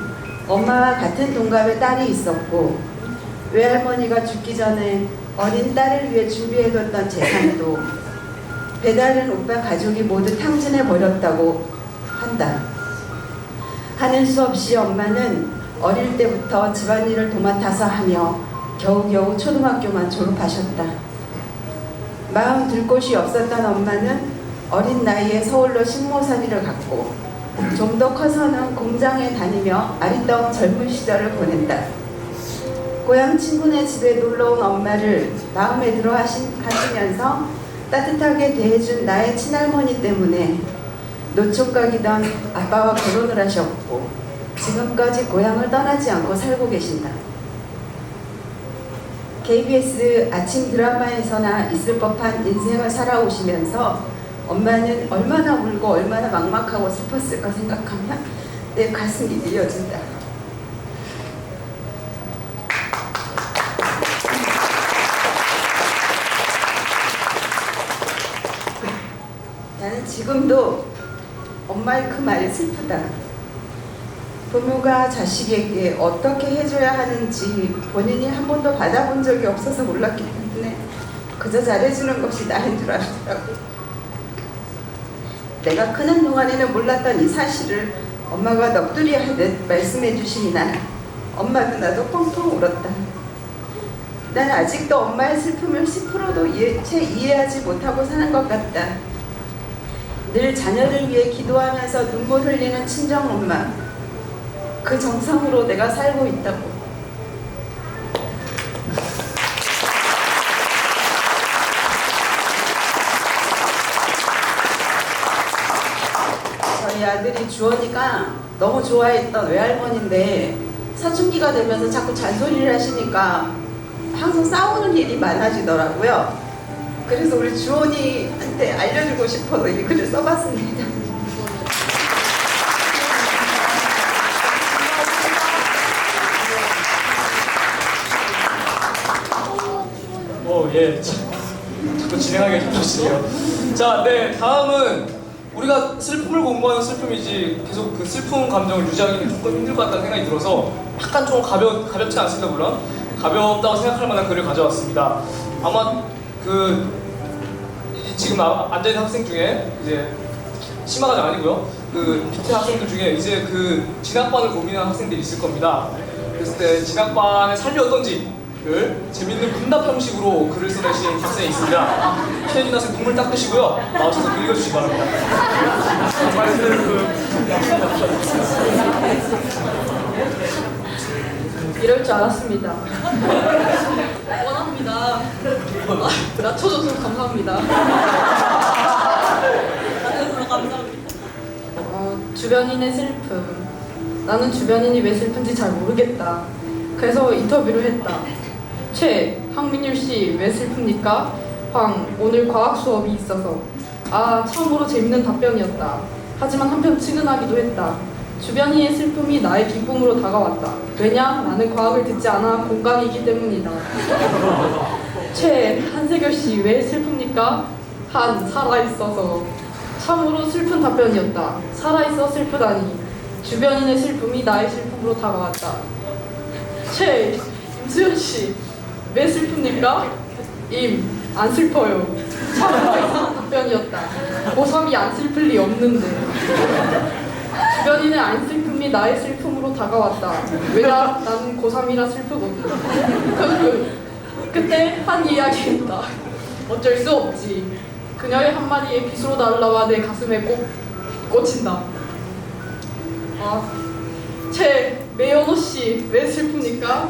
Speaker 10: 엄마와 같은 동갑의 딸이 있었고 외할머니가 죽기 전에 어린 딸을 위해 준비해뒀던 재산도 배다른 오빠 가족이 모두 탕진해버렸다고 한다. 하는 수 없이 엄마는 어릴 때부터 집안일을 도맡아서 하며 겨우겨우 초등학교만 졸업하셨다. 마음 둘 곳이 없었던 엄마는 어린 나이에 서울로 식모살이를 갔고 좀 더 커서는 공장에 다니며 아리따운 젊은 시절을 보낸다. 고향 친구네 집에 놀러온 엄마를 마음에 들어 하시면서 따뜻하게 대해준 나의 친할머니 때문에 노총각이던 아빠와 결혼을 하셨고 지금까지 고향을 떠나지 않고 살고 계신다. KBS 아침 드라마에서나 있을 법한 인생을 살아오시면서 엄마는 얼마나 울고 얼마나 막막하고 슬펐을까 생각하면 내 가슴이 미어진다. 나는 지금도 엄마의 그 말이 슬프다. 부모가 자식에게 어떻게 해줘야 하는지 본인이 한 번도 받아본 적이 없어서 몰랐기 때문에 그저 잘해주는 것이 나인 줄 알더라고. 내가 크는 동안에는 몰랐던 이 사실을 엄마가 넋두리 하듯 말씀해 주시니 난 엄마도 나도 펑펑 울었다. 난 아직도 엄마의 슬픔을 10%도 채 이해하지 못하고 사는 것 같다. 늘 자녀를 위해 기도하면서 눈물 흘리는 친정엄마, 그 정성으로 내가 살고 있다고. 저희 아들이 주원이가 너무 좋아했던 외할머니인데 사춘기가 되면서 자꾸 잔소리를 하시니까 항상 싸우는 일이 많아지더라고요. 그래서 우리 주원이한테 알려주고 싶어서 이 글을 써봤습니다.
Speaker 1: 예. 자꾸 진행하게 해주시네요. 자, 네, 다음은 우리가 슬픔을 공부하는 슬픔이지 계속 그 슬픈 감정을 유지하기는 조금 힘들 것 같다는 생각이 들어서 약간 좀 가볍지 않습니다, 물론. 가볍다고 생각할 만한 글을 가져왔습니다. 아마 지금 앉아있는 학생 중에 이제 심화가 아니고요. 그 밑에 학생들 중에 이제 그 진학반을 고민하는 학생들이 있을 겁니다. 그랬을 때 진학반의 삶이 어떤지 재밌는 문답 형식으로 글을 써내신 학생이 있습니다. 최혜진 학생 눈물 닦으시고요. 나오셔서 글 읽어주시기 바랍니다.
Speaker 5: 이럴 줄 알았습니다. 원합니다. 낮춰줘서 감사합니다. 주변인의 슬픔. 나는 주변인이 왜 슬픈지 잘 모르겠다. 그래서 인터뷰를 했다. 황민율 씨 왜 슬픕니까? 오늘 과학 수업이 있어서. 참으로 재밌는 답변이었다. 하지만 한편 측은하기도 했다. 주변인의 슬픔이 나의 기쁨으로 다가왔다. 왜냐? 나는 과학을 듣지 않아 공감이기 때문이다. 한세결 씨 왜 슬픕니까? 살아있어서. 참으로 슬픈 답변이었다. 살아있어 슬프다니. 주변인의 슬픔이 나의 슬픔으로 다가왔다. 임수연 씨 왜 슬픕니까? 안 슬퍼요. 참으로 이상한 답변이었다. 고3이 안 슬플 리 없는데. 주변인의 안 슬픔이 나의 슬픔으로 다가왔다. 왜냐? 나는 고3이라 슬프거든. 그때 한 이야기했다. 어쩔 수 없지. 그녀의 한마디에 빗으로 날라와 내 가슴에 꼭 꽂힌다. 매연호 씨 왜 슬픕니까?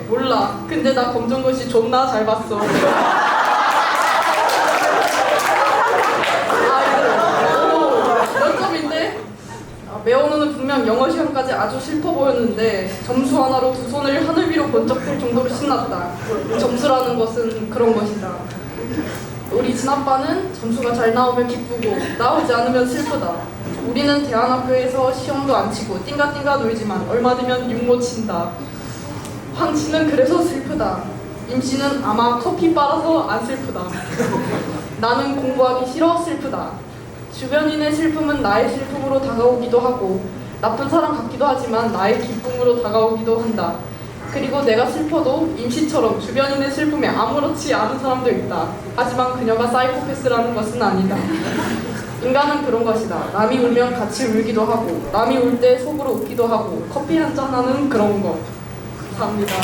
Speaker 5: 몰라. 근데 나 검정고시 존나 잘 봤어. 몇 점인데? 매연호는 분명 영어 시험까지 아주 슬퍼 보였는데 점수 하나로 두 손을 하늘 위로 번쩍 들 정도로 신났다. 점수라는 것은 그런 것이다. 우리 진아빠는 점수가 잘 나오면 기쁘고 나오지 않으면 슬프다. 우리는 대안학교에서 시험도 안 치고 띵가띵가 놀지만 얼마 뒤면 육모 친다. 황씨는 그래서 슬프다. 임씨는 아마 커피 빨아서 안 슬프다. 나는 공부하기 싫어 슬프다. 주변인의 슬픔은 나의 슬픔으로 다가오기도 하고 나쁜 사람 같기도 하지만 나의 기쁨으로 다가오기도 한다. 그리고 내가 슬퍼도 임씨처럼 주변인의 슬픔에 아무렇지 않은 사람도 있다. 하지만 그녀가 사이코패스라는 것은 아니다. 인간은 그런 것이다. 남이 울면 같이 울기도 하고 남이 울 때 속으로 웃기도 하고 커피 한잔 하는 그런 것. 감사합니다.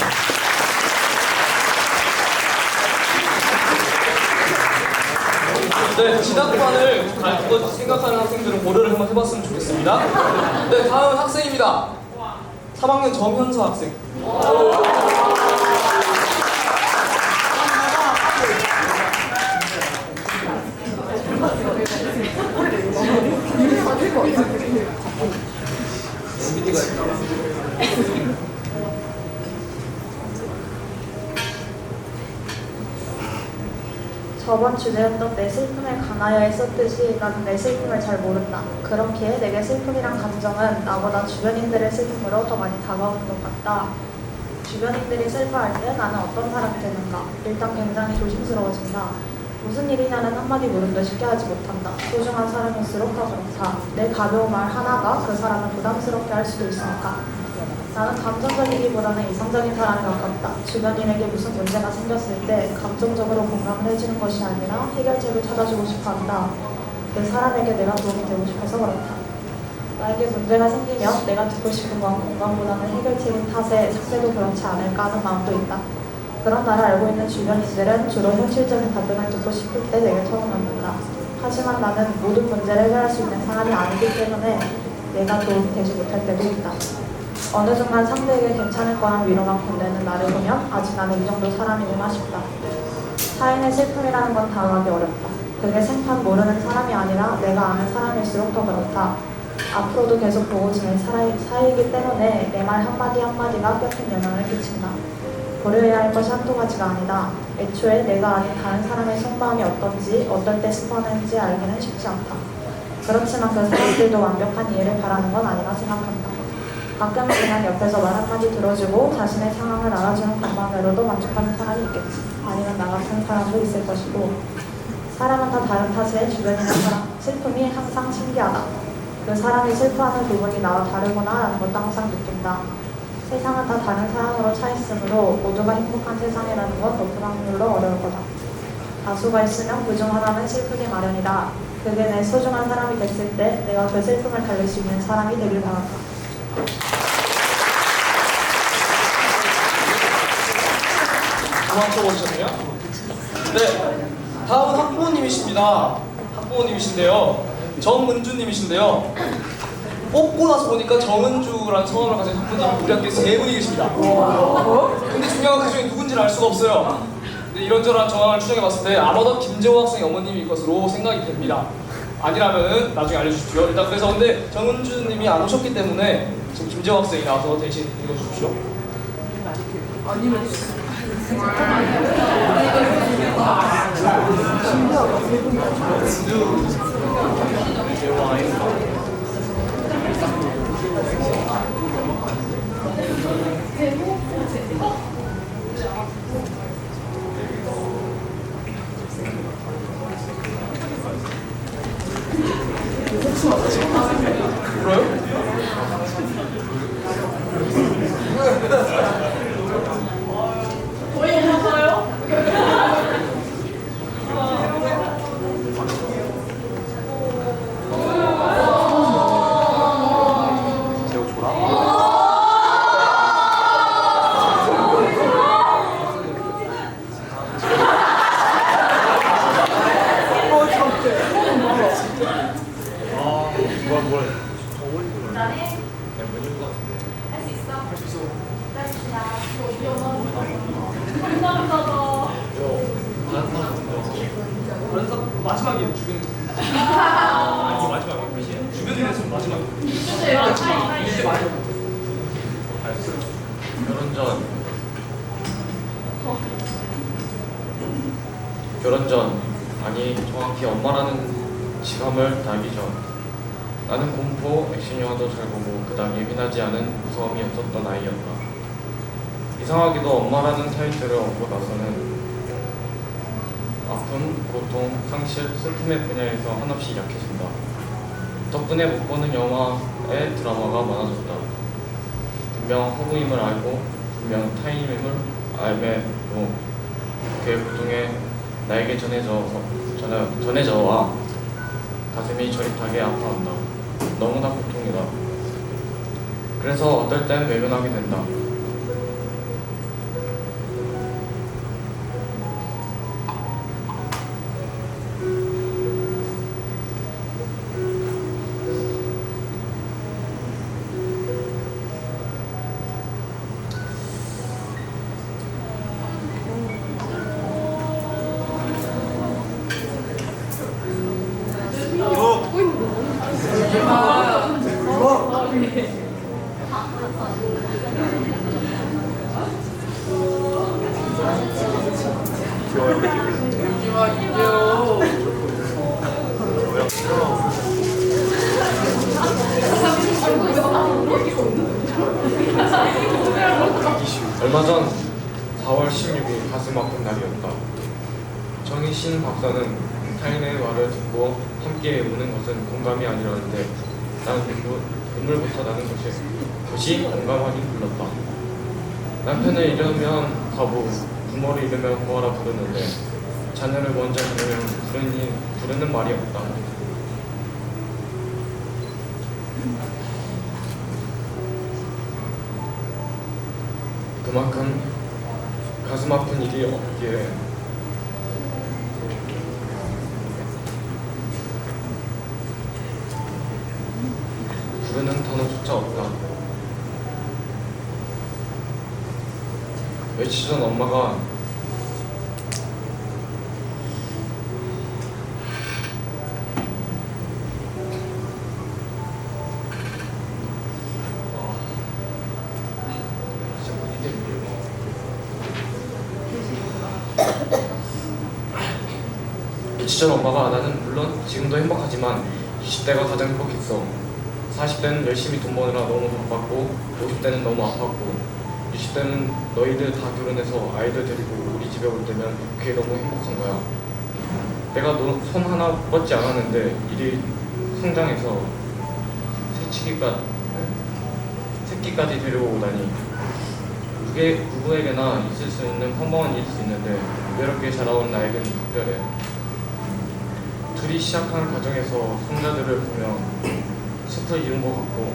Speaker 1: 네, 진학반을 갈 생각하는 학생들은 고려를 한번 해봤으면 좋겠습니다. 네, 다음 학생입니다. 3학년 정현서 학생.
Speaker 11: 저번 주제였던 내 슬픔에 관하여에 썼듯이 나는 내 슬픔을 잘 모른다. 그렇기에 내게 슬픔이란 감정은 나보다 주변인들의 슬픔으로 더 많이 다가오는 것 같다. 주변인들이 슬퍼할 때 나는 어떤 사람이 되는가? 일단 굉장히 조심스러워진다. 무슨 일이냐는 한마디 물음도 쉽게 하지 못한다. 소중한 사람일수록 더 그렇다. 내 가벼운 말 하나가 그 사람을 부담스럽게 할 수도 있으니까. 나는 감정적이기보다는 이성적인 사람에 가깝다. 주변인에게 무슨 문제가 생겼을 때 감정적으로 공감을 해주는 것이 아니라 해결책을 찾아주고 싶어 한다. 그 사람에게 내가 도움이 되고 싶어서 그렇다. 나에게 문제가 생기면 내가 듣고 싶은 건 공감보다는 해결책인 탓에 상대도 그렇지 않을까 하는 마음도 있다. 그런 나를 알고 있는 주변인들은 주로 현실적인 답변을 듣고 싶을 때 내게 털어놓는다. 하지만 나는 모든 문제를 해결할 수 있는 사람이 아니기 때문에 내가 도움이 되지 못할 때도 있다. 어느 순간 상대에게 괜찮을 거란 위로만 건네는 나를 보면 아직 나는 이 정도 사람이구나 싶다. 타인의 슬픔이라는 건 다루기 어렵다. 그게 생판 모르는 사람이 아니라 내가 아는 사람일수록 더 그렇다. 앞으로도 계속 보고 지낼 사이이기 때문에 내 말 한마디 한마디가 뼈큰 영향을 끼친다. 고려해야 할 것이 한두 가지가 아니다. 애초에 내가 아닌 다른 사람의 속마음이 어떤지 어떨 때 슬퍼하는지 알기는 쉽지 않다. 그렇지만 그 사람들도 완벽한 이해를 바라는 건 아니라 생각한다. 가끔은 그냥 옆에서 말 한마디 들어주고 자신의 상황을 알아주는 것만으로도 만족하는 사람이 있겠지. 아니면 나 같은 사람도 있을 것이고. 사람은 다 다른 탓에 주변인의 슬픔이 항상 신기하다. 그 사람이 슬퍼하는 부분이 나와 다르구나 라는 것도 항상 느낀다. 세상은 다 다른 사람으로 차 있으므로 모두가 행복한 세상이라는 건 높은 확률로 어려울 거다. 다수가 있으면 그중 하나는 슬프기 마련이다. 그게 내 소중한 사람이 됐을 때 내가 그 슬픔을 달랠 수 있는 사람이 되길 바란다.
Speaker 1: 그만 써보셨네요. 네, 다음은 학부모님이십니다. 학부모님이신데요. 정은주님이신데요. 뽑고 나서 보니까 정은주라는 성함을 가진 학부모님이 우리 학교에 3분이 계십니다. 근데 중요한 건 그 중에 누군지를 알 수가 없어요. 근데 이런저런 정황을 추정해봤을 때 아마도 김재호 학생의 어머님일 것으로 생각이 됩니다. 아니라면 나중에 알려주십시오. 일단 그래서 근데 정은주님이 안 오셨기 때문에 지금 김재호 학생이 나와서 대신 읽어주십시오. 울어요? 마지막이에요, 주변. 아니, 마지막이에요. 주변에서 마지막이에요. 이제 마지막. 알았어요.
Speaker 2: 결혼 전, 아니 정확히 엄마라는 직함을 달기 전, 나는 공포, 액션 영화도 잘 보고 그닥 예민하지 않은 무서움이 없었던 아이였다. 이상하게도 엄마라는 타이틀을 얻고 나서는 아픔, 고통, 상실, 슬픔의 분야에서 한없이 약해진다. 덕분에 못 보는 영화의 드라마가 많아졌다. 분명 허구임을 알고 분명 타인임을 알매도 그의 고통에 나에게 전해져와 가슴이 저릿하게 아파한다. 너무나 고통이다. 그래서 어떨 땐 외면하게 된다. 얼마 전 4월 16일 가슴 아픈 날이었다. 정희신 박사는 타인의 말을 듣고 함께 우는 것은 공감이 아니라는데 나는 눈물부터 나는 것이 공감하기 불렀다. 남편을 잃으면 바보, 부모를 잃으면 뭐하라 부르는데 자녀를 먼저 잃으면 부르는 말이 없다. 그만큼 가슴 아픈 일이 없기에 부르는 단어조차 없다. 며칠 전 엄마가 며칠 전 엄마가 나는 물론 지금도 행복하지만 20대가 가장 행복했어. 40대는 열심히 돈 버느라 너무 바빴고 50대는 너무 아팠고 60대는 너희들 다 결혼해서 아이들 데리고 우리 집에 올 때면 그게 너무 행복한 거야. 내가 너 손 하나 뻗지 않았는데 일이 성장해서 새끼까지 데려오다니. 그게 누구에게나 있을 수 있는 평범한 일일 수 있는데 외롭게 자라온 나에게는 특별해. 둘이 시작한 과정에서 손자들을 보며 숲을 이룬 것 같고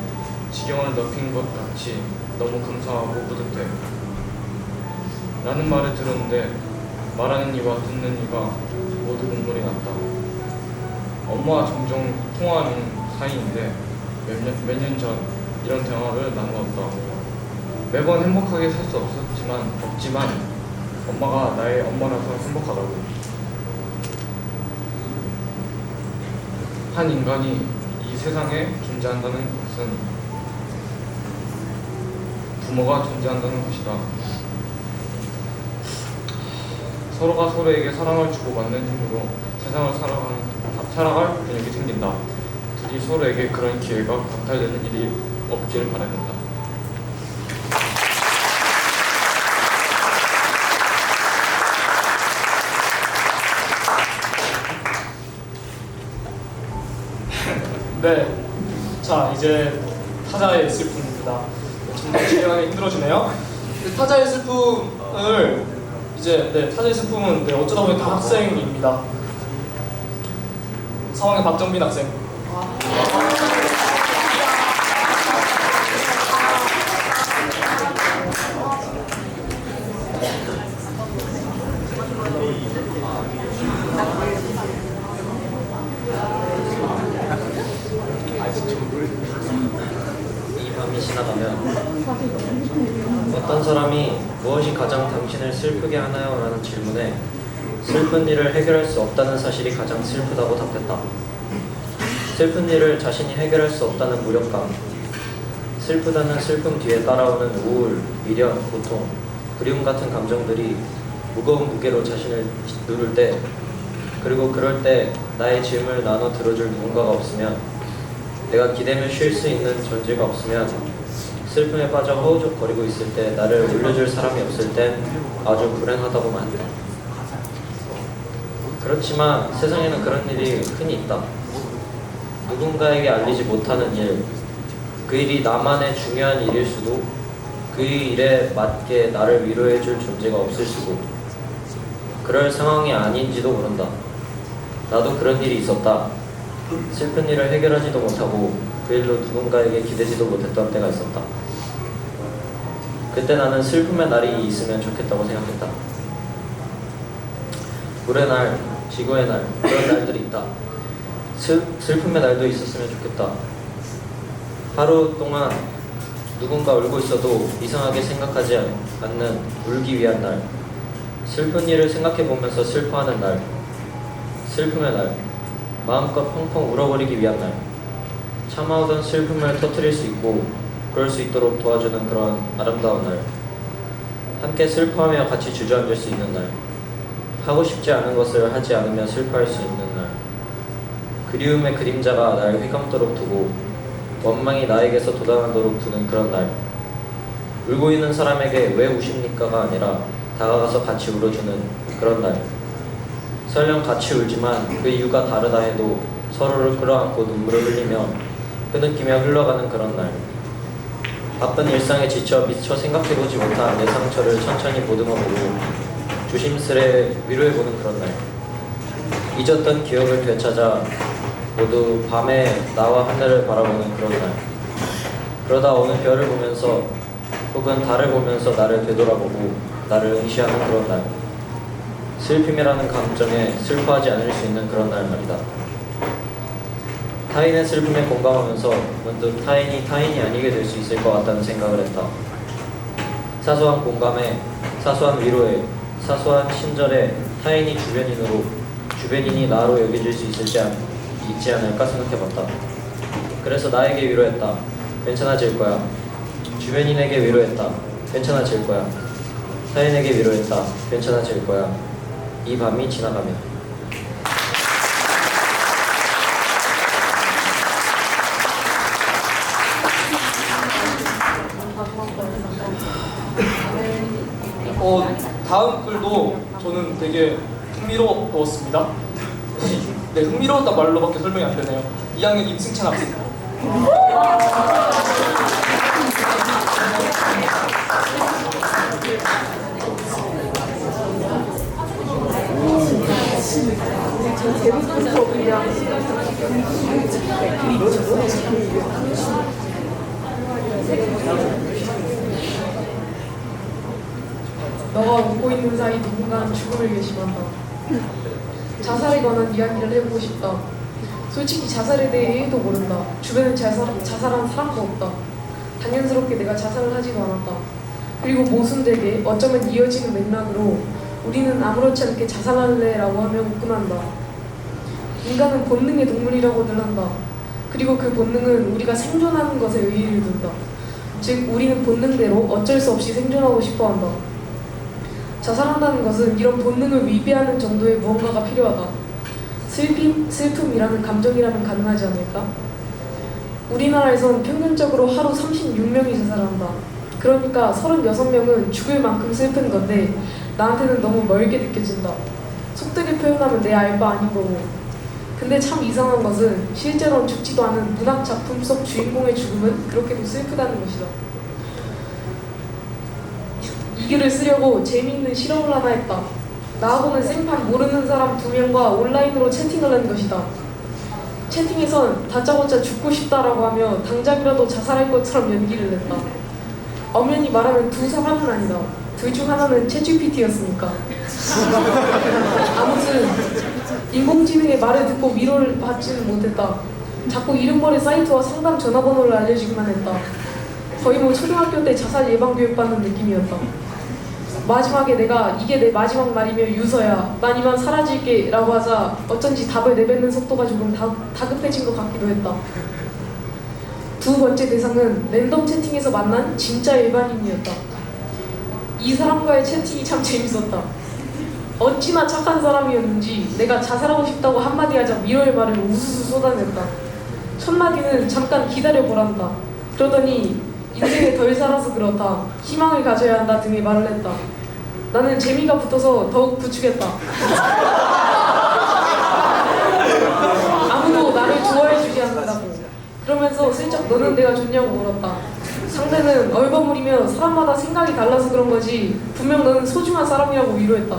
Speaker 2: 지경을 넓힌 것 같이 너무 감사하고 뿌듯해. 라는 말을 들었는데 말하는 이와 듣는 이가 모두 눈물이 났다. 엄마와 종종 통화하는 사이인데 몇 년 전 이런 대화를 나누었다. 매번 행복하게 살 수 없지만 엄마가 나의 엄마라서 행복하다고. 한 인간이 이 세상에 존재한다는 것은 부모가 존재한다는 것이다. 서로가 서로에게 사랑을 주고받는 힘으로 세상을 살아갈 근육이 생긴다. 둘이 서로에게 그런 기회가 강탈되는 일이 없기를 바랍니다.
Speaker 1: 네, 자 이제 타자의 슬픔입니다. 정말 진행하기 힘들어지네요. 타자의 슬픔을 타자의 슬픔은 어쩌다 보니 다 학생입니다. 상황의 박정빈 학생.
Speaker 12: 이 밤이 지나가면 어떤 사람이 무엇이 가장 당신을 슬프게 하나요? 라는 질문에 슬픈 일을 해결할 수 없다는 사실이 가장 슬프다고 답했다. 슬픈 일을 자신이 해결할 수 없다는 무력감, 슬프다는 슬픔 뒤에 따라오는 우울, 미련, 고통, 그리움 같은 감정들이 무거운 무게로 자신을 누를 때, 그리고 그럴 때 나의 짐을 나눠 들어줄 누군가가 없으면, 내가 기대며 쉴 수 있는 존재가 없으면, 슬픔에 빠져 허우적거리고 있을 때 나를 올려줄 사람이 없을 땐 아주 불행하다고 말한다. 그렇지만 세상에는 그런 일이 흔히 있다. 누군가에게 알리지 못하는 일, 그 일이 나만의 중요한 일일 수도, 그 일에 맞게 나를 위로해줄 존재가 없을 수도, 그럴 상황이 아닌지도 모른다. 나도 그런 일이 있었다. 슬픈 일을 해결하지도 못하고 그 일로 누군가에게 기대지도 못했던 때가 있었다. 그때 나는 슬픔의 날이 있으면 좋겠다고 생각했다. 불의 날, 지구의 날, 그런 날들이 있다. 슬픔의 날도 있었으면 좋겠다. 하루 동안 누군가 울고 있어도 이상하게 생각하지 않는 울기 위한 날, 슬픈 일을 생각해보면서 슬퍼하는 날, 슬픔의 날, 마음껏 펑펑 울어버리기 위한 날, 참아오던 슬픔을 터뜨릴 수 있고 그럴 수 있도록 도와주는 그런 아름다운 날. 함께 슬퍼하며 같이 주저앉을 수 있는 날. 하고 싶지 않은 것을 하지 않으며 슬퍼할 수 있는 날. 그리움의 그림자가 날 휘감도록 두고 원망이 나에게서 돋아나도록 두는 그런 날. 울고 있는 사람에게 왜 우십니까가 아니라 다가가서 같이 울어주는 그런 날. 설령 같이 울지만 그 이유가 다르다 해도 서로를 끌어안고 눈물을 흘리며 흐느끼며 흘러가는 그런 날. 바쁜 일상에 지쳐 미처 생각해보지 못한 내 상처를 천천히 보듬어보고 조심스레 위로해보는 그런 날. 잊었던 기억을 되찾아 모두 밤에 나와 하늘을 바라보는 그런 날. 그러다 어느 별을 보면서 혹은 달을 보면서 나를 되돌아보고 나를 응시하는 그런 날. 슬픔이라는 감정에 슬퍼하지 않을 수 있는 그런 날 말이다. 타인의 슬픔에 공감하면서 문득 타인이 아니게 될 수 있을 것 같다는 생각을 했다. 사소한 공감에, 사소한 위로에, 사소한 친절에 타인이 주변인이 나로 여겨질 수 있지 않을까 생각해봤다. 그래서 나에게 위로했다. 괜찮아질 거야. 주변인에게 위로했다. 괜찮아질 거야. 타인에게 위로했다. 괜찮아질 거야. 이 밤이 지나가면.
Speaker 1: 다음 글도 저는 되게 흥미로웠습니다. 네, 흥미로웠다 말로밖에 설명이 안 되네요. 2학년 임승찬 학생.
Speaker 7: 너가 웃고 있는 사이 누군가는 죽음을 예심한다. 자살에 관한 이야기를 해보고 싶다. 솔직히 자살에 대해 1도 모른다. 주변에 자살한 사람도 없다. 당연스럽게 내가 자살을 하지도 않았다. 그리고 모순되게 어쩌면 이어지는 맥락으로 우리는 아무렇지 않게 자살할래 라고 하며 웃곤 한다. 인간은 본능의 동물이라고들 한다. 그리고 그 본능은 우리가 생존하는 것에 의의를 둔다. 즉 우리는 본능대로 어쩔 수 없이 생존하고 싶어 한다. 자살한다는 것은 이런 본능을 위배하는 정도의 무언가가 필요하다. 슬픔이라는 감정이라면 가능하지 않을까? 우리나라에선 평균적으로 하루 36명이 자살한다. 그러니까 36명은 죽을 만큼 슬픈 건데 나한테는 너무 멀게 느껴진다. 속되게 표현하면 내 알 바 아닌 거고. 근데 참 이상한 것은 실제로는 죽지도 않은 문학 작품 속 주인공의 죽음은 그렇게도 슬프다는 것이다. 이 글을 쓰려고 재미있는 실험을 하나 했다. 나하고는 생판 모르는 사람 2명과 온라인으로 채팅을 한 것이다. 채팅에선 다짜고짜 죽고 싶다라고 하며 당장이라도 자살할 것처럼 연기를 냈다. 엄연히 말하면 두 사람은 아니다. 둘 중 하나는 챗GPT였으니까. 아무튼 인공지능의 말을 듣고 위로를 받지는 못했다. 자꾸 이름거리 사이트와 상담 전화번호를 알려주기만 했다. 거의 뭐 초등학교 때 자살 예방 교육 받는 느낌이었다. 마지막에 내가 이게 내 마지막 말이며 유서야 난 이만 사라질게 라고 하자 어쩐지 답을 내뱉는 속도가 조금 다급해진 것 같기도 했다. 두 번째 대상은 랜덤 채팅에서 만난 진짜 일반인이었다. 이 사람과의 채팅이 참 재밌었다. 어찌나 착한 사람이었는지 내가 자살하고 싶다고 한마디 하자 위로의 말을 우수수 쏟아냈다. 첫 마디는 잠깐 기다려보란다. 그러더니 인생에 덜 살아서 그렇다. 희망을 가져야 한다 등의 말을 했다. 나는 재미가 붙어서 더욱 부추겼다. 아무도 나를 좋아해주지 않는다고. 그러면서 슬쩍 너는 내가 좋냐고 물었다. 상대는 얼버무리며 사람마다 생각이 달라서 그런 거지 분명 너는 소중한 사람이라고 위로했다.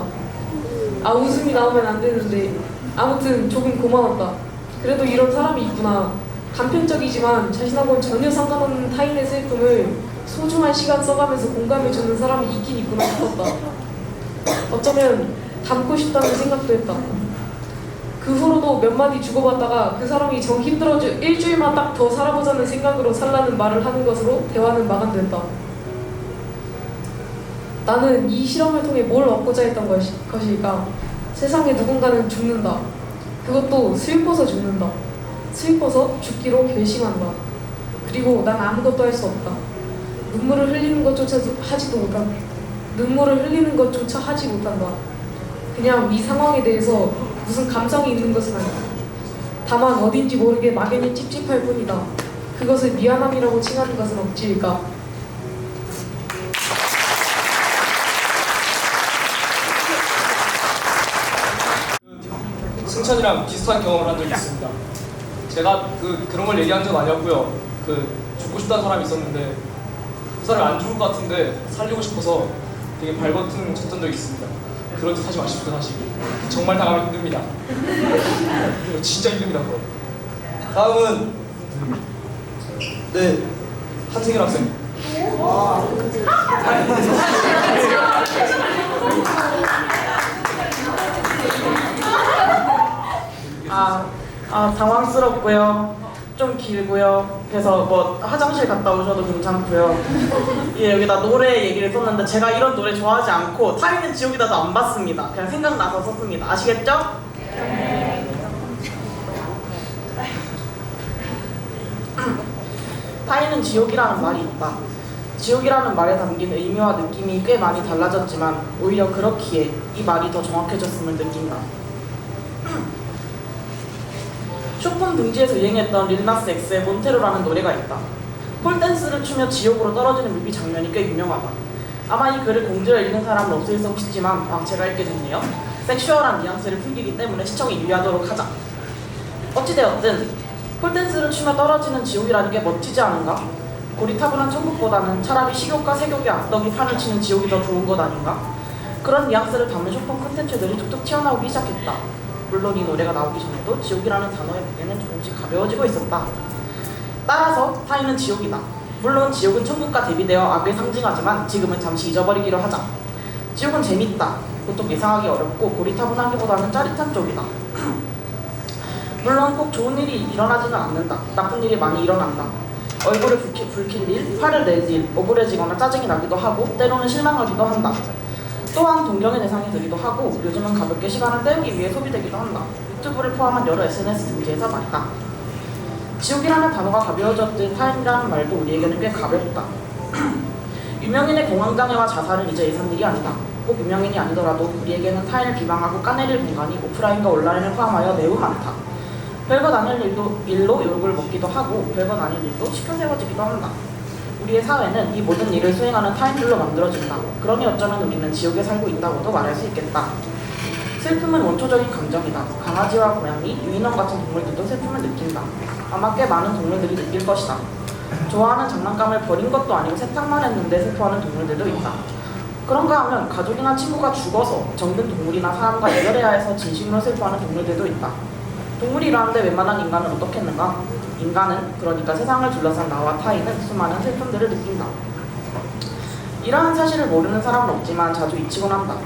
Speaker 7: 아 웃음이 나오면 안 되는데 아무튼 조금 고마웠다. 그래도 이런 사람이 있구나. 단편적이지만 자신하고는 전혀 상관없는 타인의 슬픔을 소중한 시간 써가면서 공감해주는 사람이 있긴 있구나 싶었다. 어쩌면 닮고 싶다는 생각도 했다. 그 후로도 몇 마디 주고받다가 그 사람이 정 힘들어져 일주일만 딱 더 살아보자는 생각으로 살라는 말을 하는 것으로 대화는 마감됐다. 나는 이 실험을 통해 뭘 얻고자 했던 것일까? 세상에 누군가는 죽는다. 그것도 슬퍼서 죽는다.
Speaker 13: 슬퍼서 죽기로 결심한다. 그리고 난 아무것도 할 수 없다. 눈물을 흘리는 것조차 하지 못한다. 그냥 이 상황에 대해서 무슨 감성이 있는 것은 아니다. 다만 어딘지 모르게 막연히 찝찝할 뿐이다. 그것을 미안함이라고 칭하는 것은 억지일까?
Speaker 1: 승천이랑 비슷한 경험을 한 적이 있습니다. 제가 그런 걸 얘기한 적 아니었고요. 죽고 싶다는 사람이 있었는데 그 사람이 안 죽을 것 같은데 살리고 싶어서 되게 발버튼 쳤던 적이 있습니다. 그런 짓 하지 마십시오. 사실 정말 당하면 힘듭니다. 진짜 힘듭니다. 그거. 다음은 네, 한승일 학생.
Speaker 14: 당황스럽고요. 좀 길고요. 그래서 뭐 화장실 갔다 오셔도 괜찮고요. 예, 여기다 노래 얘기를 썼는데 제가 이런 노래 좋아하지 않고 타인은 지옥이다도 안 봤습니다. 그냥 생각나서 썼습니다. 아시겠죠? 네. 타인은 지옥이라는 말이 있다. 지옥이라는 말에 담긴 의미와 느낌이 꽤 많이 달라졌지만 오히려 그렇기에 이 말이 더 정확해졌음을 느낀다. 쇼폰 등지에서 유행했던 릴나스 X의 몬테로라는 노래가 있다. 폴댄스를 추며 지옥으로 떨어지는 뮤비 장면이 꽤 유명하다. 아마 이 글을 공지를 읽는 사람은 없을 수 싶지만 제가 읽게 됐네요. 섹슈얼한 뉘앙스를 풍기기 때문에 시청이 유의하도록 하자. 어찌되었든 폴댄스를 추며 떨어지는 지옥이라는 게 멋지지 않은가? 고리타분한 천국보다는 차라리 식욕과 세욕의 악덕이 판을 치는 지옥이 더 좋은 것 아닌가? 그런 뉘앙스를 담은 쇼폰 콘텐츠들이 툭툭 튀어나오기 시작했다. 물론 이 노래가 나오기 전에도 지옥이라는 단어의 무게는 조금씩 가벼워지고 있었다. 따라서 타인은 지옥이다. 물론 지옥은 천국과 대비되어 악을 상징하지만 지금은 잠시 잊어버리기로 하자. 지옥은 재밌다. 보통 예상하기 어렵고 고리타분하기보다는 짜릿한 쪽이다. 물론 꼭 좋은 일이 일어나지는 않는다. 나쁜 일이 많이 일어난다. 얼굴을 붉힐 일, 화를 낼 일, 억울해지거나 짜증이 나기도 하고 때로는 실망하기도 한다. 또한 동경의 대상이 되기도 하고 요즘은 가볍게 시간을 때우기 위해 소비되기도 한다. 유튜브를 포함한 여러 SNS 등지에서 말이다. 지옥이라는 단어가 가벼워졌듯 타인이라는 말도 우리에게는 꽤 가볍다. 유명인의 공황장애와 자살은 이제 예산일이 아니다. 꼭 유명인이 아니더라도 우리에게는 타인을 비방하고 까내릴 공간이 오프라인과 온라인을 포함하여 매우 많다. 별것 아닐 일로 욕을 먹기도 하고 별것 아닐 일도 시켜 세워지기도 한다. 우리의 사회는 이 모든 일을 수행하는 타인들로 만들어진다. 그러니 어쩌면 우리는 지옥에 살고 있다고도 말할 수 있겠다. 슬픔은 원초적인 감정이다. 강아지와 고양이, 유인원 같은 동물들도 슬픔을 느낀다. 아마 꽤 많은 동물들이 느낄 것이다. 좋아하는 장난감을 버린 것도 아니고 세탁만 했는데 슬퍼하는 동물들도 있다. 그런가 하면 가족이나 친구가 죽어서 정든 동물이나 사람과 애별해야 해서 진심으로 슬퍼하는 동물들도 있다. 동물이 이러한데 웬만한 인간은 어떻겠는가? 인간은, 그러니까 세상을 둘러싼 나와 타인은 수많은 슬픔들을 느낀다. 이러한 사실을 모르는 사람은 없지만 자주 잊히곤 한다.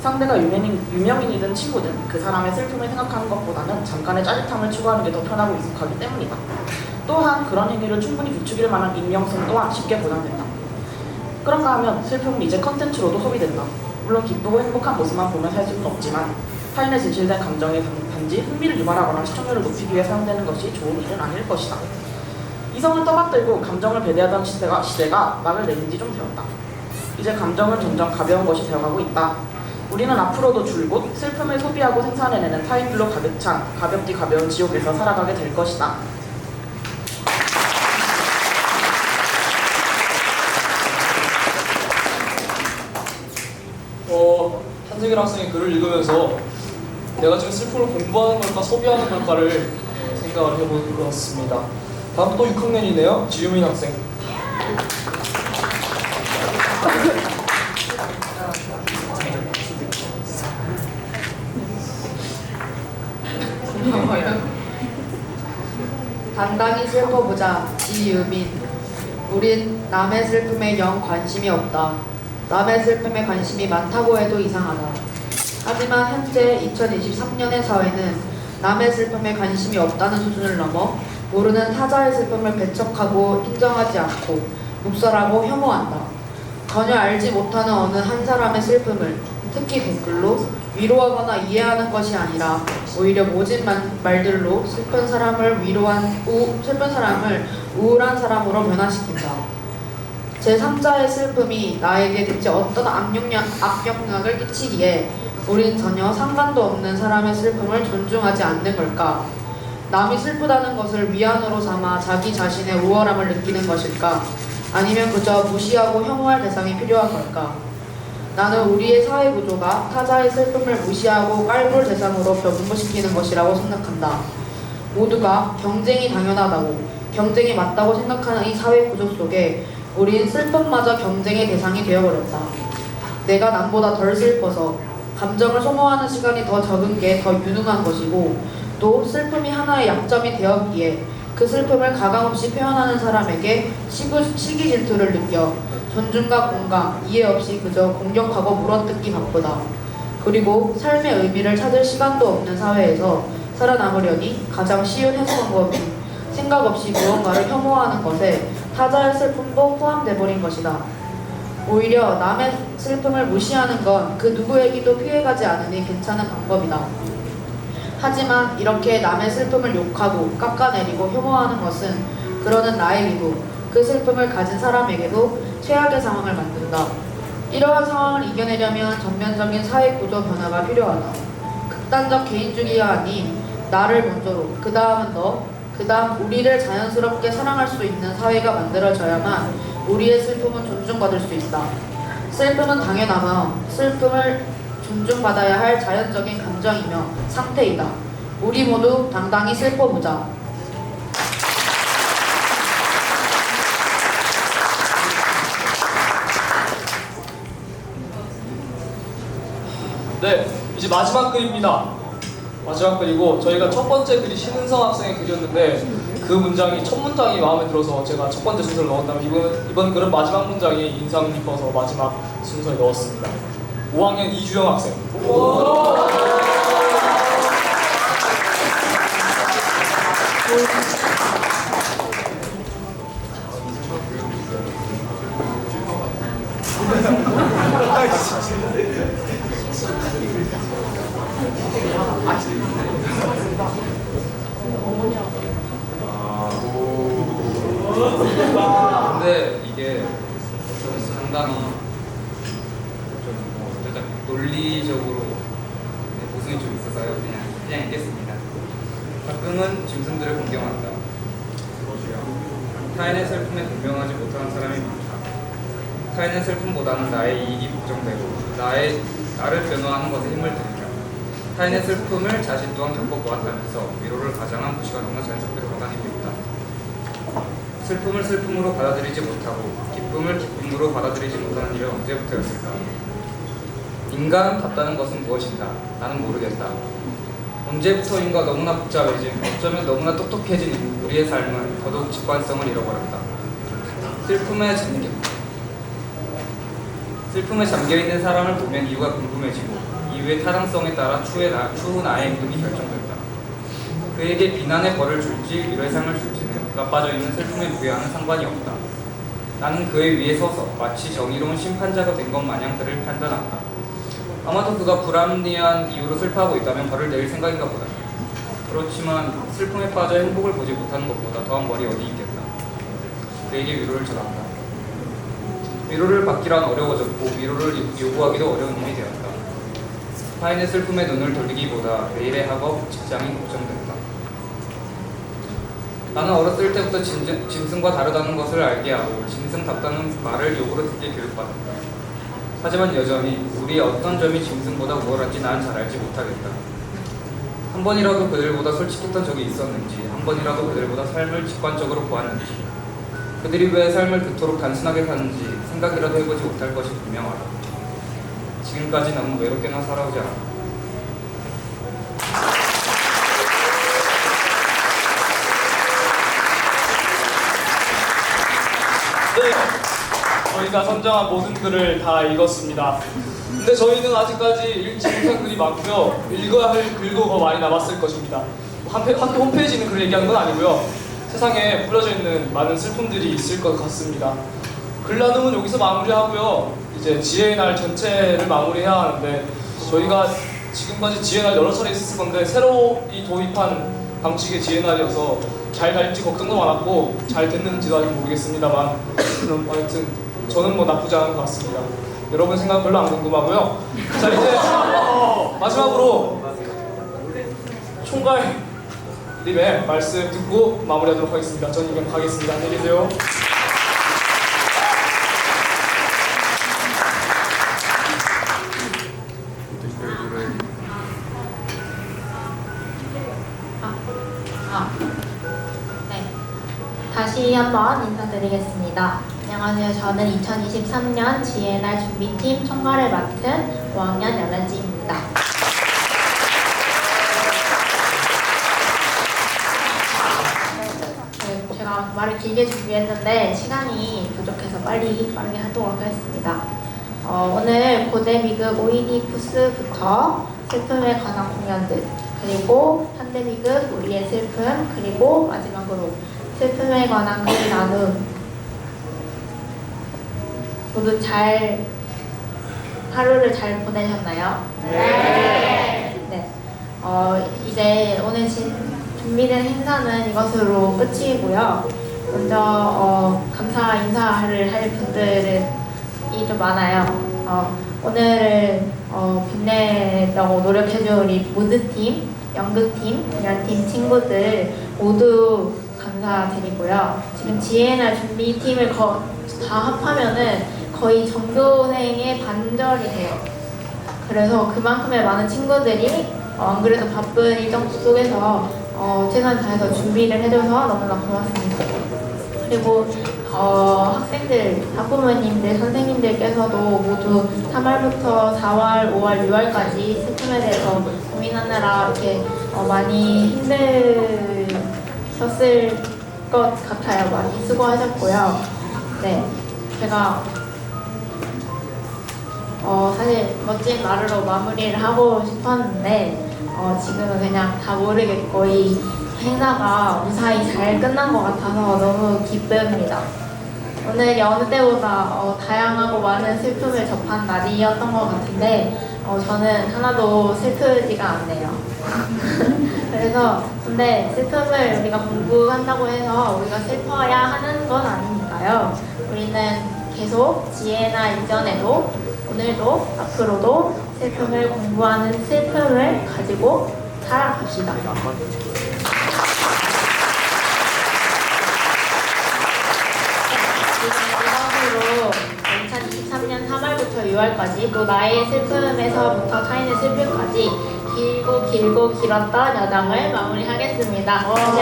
Speaker 14: 상대가 유명인이든 친구든 그 사람의 슬픔을 생각하는 것보다는 잠깐의 짜릿함을 추구하는 게 더 편하고 익숙하기 때문이다. 또한 그런 행위를 충분히 부추길 만한 익명성 또한 쉽게 보장된다. 그런가 하면 슬픔은 이제 컨텐츠로도 소비된다. 물론 기쁘고 행복한 모습만 보며 살 수는 없지만 타인의 진실된 감정에 단지 흥미를 유발하거나 시청률을 높이기 위해 사용되는 것이 좋은 일은 아닐 것이다. 이성을 떠받들고 감정을 배대하던 시대가 막을 내린 지 좀 되었다. 이제 감정은 점점 가벼운 것이 되어가고 있다. 우리는 앞으로도 줄곧 슬픔을 소비하고 생산해내는 타인들로 가득 찬 가볍디 가벼운 지옥에서 살아가게 될 것이다.
Speaker 1: 한승일 학생이 글을 읽으면서 내가 지금 슬픔을 공부하는 걸까 소비하는 걸까를 생각을 해보았습니다. 다음 또 6학년이네요. 지유민 학생.
Speaker 15: 단단히 슬퍼보자. 지유민. 우린 남의 슬픔에 영 관심이 없다. 남의 슬픔에 관심이 많다고 해도 이상하다. 하지만 현재 2023년의 사회는 남의 슬픔에 관심이 없다는 수준을 넘어 모르는 타자의 슬픔을 배척하고 인정하지 않고 묵살하고 혐오한다. 전혀 알지 못하는 어느 한 사람의 슬픔을 특히 댓글로 위로하거나 이해하는 것이 아니라 오히려 모진 말들로 슬픈 사람을 우울한 사람으로 변화시킨다. 제3자의 슬픔이 나에게 대체 어떤 악영향을 끼치기에 우린 전혀 상관도 없는 사람의 슬픔을 존중하지 않는 걸까? 남이 슬프다는 것을 위안으로 삼아 자기 자신의 우월함을 느끼는 것일까? 아니면 그저 무시하고 혐오할 대상이 필요한 걸까? 나는 우리의 사회 구조가 타자의 슬픔을 무시하고 깔볼 대상으로 변모시키는 것이라고 생각한다. 모두가 경쟁이 당연하다고, 경쟁이 맞다고 생각하는 이 사회 구조 속에 우린 슬픔마저 경쟁의 대상이 되어버렸다. 내가 남보다 덜 슬퍼서 감정을 소모하는 시간이 더 적은 게 더 유능한 것이고, 또 슬픔이 하나의 약점이 되었기에 그 슬픔을 가감없이 표현하는 사람에게 시기 질투를 느껴 존중과 공감, 이해 없이 그저 공격하고 물어뜯기 바쁘다. 그리고 삶의 의미를 찾을 시간도 없는 사회에서 살아남으려니 가장 쉬운 해소 방법이 생각 없이 무언가를 혐오하는 것에 타자의 슬픔도 포함돼버린 것이다. 오히려 남의 슬픔을 무시하는 건 그 누구에게도 피해가지 않으니 괜찮은 방법이다. 하지만 이렇게 남의 슬픔을 욕하고 깎아내리고 혐오하는 것은 그러는 나에게도 그 슬픔을 가진 사람에게도 최악의 상황을 만든다. 이러한 상황을 이겨내려면 전면적인 사회 구조 변화가 필요하다. 극단적 개인주의가 아닌 나를 먼저로, 그 다음은 너, 그 다음 우리를 자연스럽게 사랑할 수 있는 사회가 만들어져야만 우리의 슬픔은 존중받을 수 있다. 슬픔은 당연하며 슬픔을 존중받아야 할 자연적인 감정이며 상태이다. 우리 모두 당당히 슬퍼보자.
Speaker 1: 네, 이제 마지막 글입니다. 마지막 글이고 저희가 첫 번째 글이 신은성 학생의 글이었는데 그 문장이 첫 문장이 마음에 들어서 제가 첫 번째 순서를 넣었다면 이번 글은 마지막 문장이 인상 깊어서 마지막 순서에 넣었습니다. 5학년 이주영 학생.
Speaker 16: 근데 이게 좀 상당히 좀 논리적으로 모순이 좀 있어서요. 그냥 읽겠습니다. 가끔은 짐승들을 공경한다. 타인의 슬픔에 공경하지 못하는 사람이 많다. 타인의 슬픔보다는 나의 이익이 걱정되고 나를 변호하는 것에 힘을 들인다. 타인의 슬픔을 자신 또한 겪어보았다면서 위로를 가장한 무시가 너무나 자연스럽게 돌아다니고 있다. 슬픔을 슬픔으로 받아들이지 못하고 기쁨을 기쁨으로 받아들이지 못하는 일은 언제부터였을까? 인간답다는 것은 무엇인가? 나는 모르겠다. 언제부터인가 너무나 복잡해진, 어쩌면 너무나 똑똑해진 우리의 삶은 더더욱 직관성을 잃어버렸다. 슬픔에 잠겨있는 사람을 보면 이유가 궁금해지고 이유의 타당성에 따라 추후 나의 행동이 결정된다. 그에게 비난의 벌을 줄지 위로의 상을 줄지는 그가 빠져있는 슬픔에 무게와는 상관이 없다. 나는 그의 위에 서서 마치 정의로운 심판자가 된 것 마냥 그를 판단한다. 아마도 그가 불합리한 이유로 슬퍼하고 있다면 벌을 내릴 생각인가 보다. 그렇지만 슬픔에 빠져 행복을 보지 못하는 것보다 더한 벌이 어디 있겠나. 그에게 위로를 전한다. 위로를 받기란 어려워졌고 위로를 요구하기도 어려운 일이 되었다. 타인의 슬픔에 눈을 돌리기보다 내일의 학업, 직장이 걱정된다. 나는 어렸을 때부터 짐승과 다르다는 것을 알게 하고 짐승답다는 말을 욕으로 듣게 교육받았다. 하지만 여전히 우리의 어떤 점이 짐승보다 우월한지 난 잘 알지 못하겠다. 한 번이라도 그들보다 솔직했던 적이 있었는지, 한 번이라도 그들보다 삶을 직관적으로 보았는지, 그들이 왜 삶을 그토록 단순하게 사는지 생각이라도 해보지 못할 것이 분명하다. 지금까지 너무 외롭게나 살아오지 않았다.
Speaker 1: 네, 저희가 선정한 모든 글을 다 읽었습니다. 근데 저희는 아직까지 읽지 못한 글이 많고요. 읽어야 할 글도 더 많이 남았을 것입니다. 학교 홈페이지는 글을 얘기하는 건 아니고요. 세상에 뿌려져 있는 많은 슬픔들이 있을 것 같습니다. 글 나눔은 여기서 마무리하고요. 이제 지혜의 날 전체를 마무리해야 하는데 저희가 지금까지 GNR 여러 차례 있었을 건데 새로 도입한 방식의 GNR이어서 잘 갈지 걱정도 많았고 잘 됐는지도 아직 모르겠습니다만 하여튼 저는 뭐 나쁘지 않은 것 같습니다. 여러분 생각 별로 안 궁금하고요. 자 이제 마지막으로 총괄님의 말씀 듣고 마무리하도록 하겠습니다. 전 이만 가겠습니다. 안녕히 계세요.
Speaker 17: 네. 다시 한번 인사드리겠습니다. 안녕하세요. 저는 2023년 GNR 준비팀 총괄을 맡은 5학년 여면지입니다. 네, 제가 말을 길게 준비했는데 시간이 부족해서 빠르게 하도록 하겠습니다. 오늘 고대 미국 OED 푸스부터 슬픔에 관한 공연들, 그리고 현대미국 우리의 슬픔, 그리고 마지막으로 슬픔에 관한 글 나눔 모두 하루를 잘 보내셨나요? 네. 이제 오늘 준비된 행사는 이것으로 끝이고요. 먼저 감사 인사를 할 분들이 좀 많아요. 오늘을 빛내려고 노력해준 우리 모드팀, 연극팀, 공연팀 친구들 모두 감사드리고요. 지금 GNR 준비팀을 다 합하면은 거의 전교생의 반절이 돼요. 그래서 그만큼의 많은 친구들이 안 그래도 바쁜 일정 속에서 최선을 다해서 준비를 해줘서 너무나 고맙습니다. 그리고 학생들, 학부모님들, 선생님들께서도 모두 3월부터 4월, 5월, 6월까지 슬픔에 대해서 고민하느라 이렇게 많이 힘드셨을 것 같아요. 많이 수고하셨고요. 네, 제가 사실 멋진 말으로 마무리를 하고 싶었는데 지금은 그냥 다 모르겠고 이 행사가 무사히 잘 끝난 것 같아서 너무 기쁩니다. 오늘이 어느 때보다 다양하고 많은 슬픔을 접한 날이었던 것 같은데 저는 하나도 슬프지가 않네요. 그래서 근데 슬픔을 우리가 공부한다고 해서 우리가 슬퍼야 하는 건 아니니까요. 우리는 계속 GNR 이전에도 오늘도 앞으로도 슬픔을 공부하는 슬픔을 가지고 살아갑시다. 이것으로 2023년 3월부터 6월까지 또 나의 슬픔에서부터 타인의 슬픔까지 길고 길었던 여정을 마무리하겠습니다. 안녕.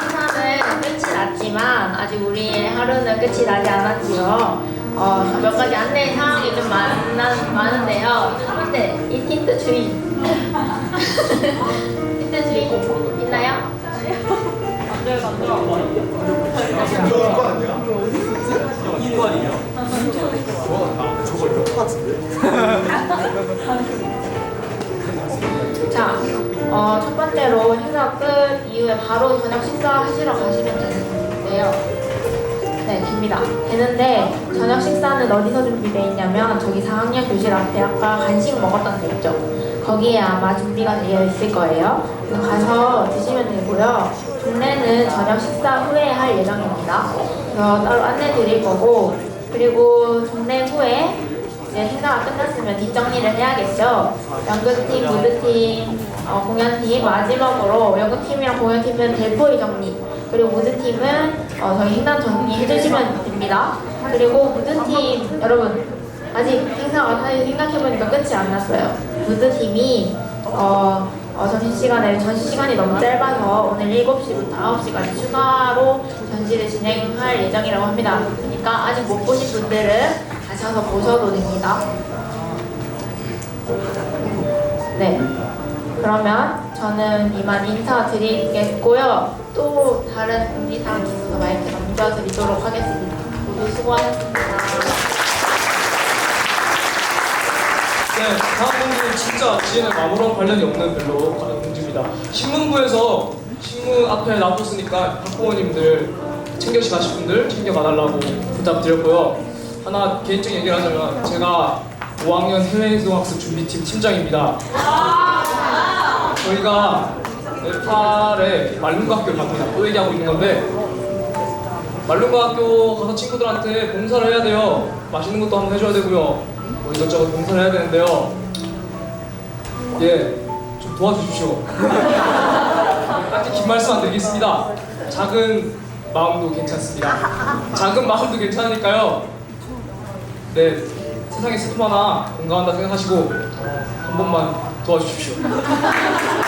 Speaker 17: 행사는 끝이 났지만 아직 우리의 하루는 끝이 나지 않았지요. 몇 가지 안내 사항이 좀 많은데요. 첫 번째, 힌트 주의. 힌트 주의 있나요? 자, 첫 번째로 행사 끝 이후에 바로 저녁 식사하시러 가시면 되는데요. 네, 됩니다. 되는데 저녁 식사는 어디서 준비되어 있냐면 저기 4학년 교실 앞에 아까 간식 먹었던 데 있죠? 거기에 아마 준비가 되어 있을 거예요. 가서 드시면 되고요. 동네는 저녁 식사 후에 할 예정입니다. 그래서 따로 안내 드릴 거고, 그리고 동네 후에 이제 행사가 끝났으면 뒷정리를 해야겠죠. 연극팀, 무드팀, 공연팀, 마지막으로 연극팀이랑 공연팀은 델포이 정리, 그리고 무드팀은 저희 행단 정리해주시면 됩니다. 그리고 무드팀 여러분 아직 행사가 사실 생각해보니까 끝이 안 났어요. 무드팀이 전시 시간이 너무 짧아서 오늘 7시부터 9시까지 추가로 전시를 진행할 예정이라고 합니다. 그러니까 아직 못 보신 분들은 가셔서 보셔도 됩니다. 네, 그러면 저는 이만 인사드리겠고요. 또 다른 공지사항이 있어서 마이크 넘겨드리도록 하겠습니다. 모두 수고하셨습니다.
Speaker 1: 네, 다음 공지는 진짜 GNR 아무런 관련이 없는 별로 다른 공지입니다. 신문부에서 신문 앞에 놔뒀으니까 학부모님들 챙겨시 가실 분들 챙겨가달라고 부탁드렸고요. 하나 개인적인 얘기를 하자면 제가 5학년 해외이동학습 준비팀 팀장입니다. 저희가 8에 말lun가학교를 갑니다. 또 얘기하고 있는 건데 말lun가학교 가서 친구들한테 봉사를 해야 돼요. 맛있는 것도 한번 해줘야 되고요. 뭐 이것저것 봉사를 해야 되는데요. 예, 좀 도와주십시오. 딱히 긴 말씀 안 드리겠습니다. 작은 마음도 괜찮습니다. 작은 마음도 괜찮으니까요. 네, 세상에 슬픔 하나 공감한다 생각하시고 한 번만 도와주십시오. 네, 감사합니다.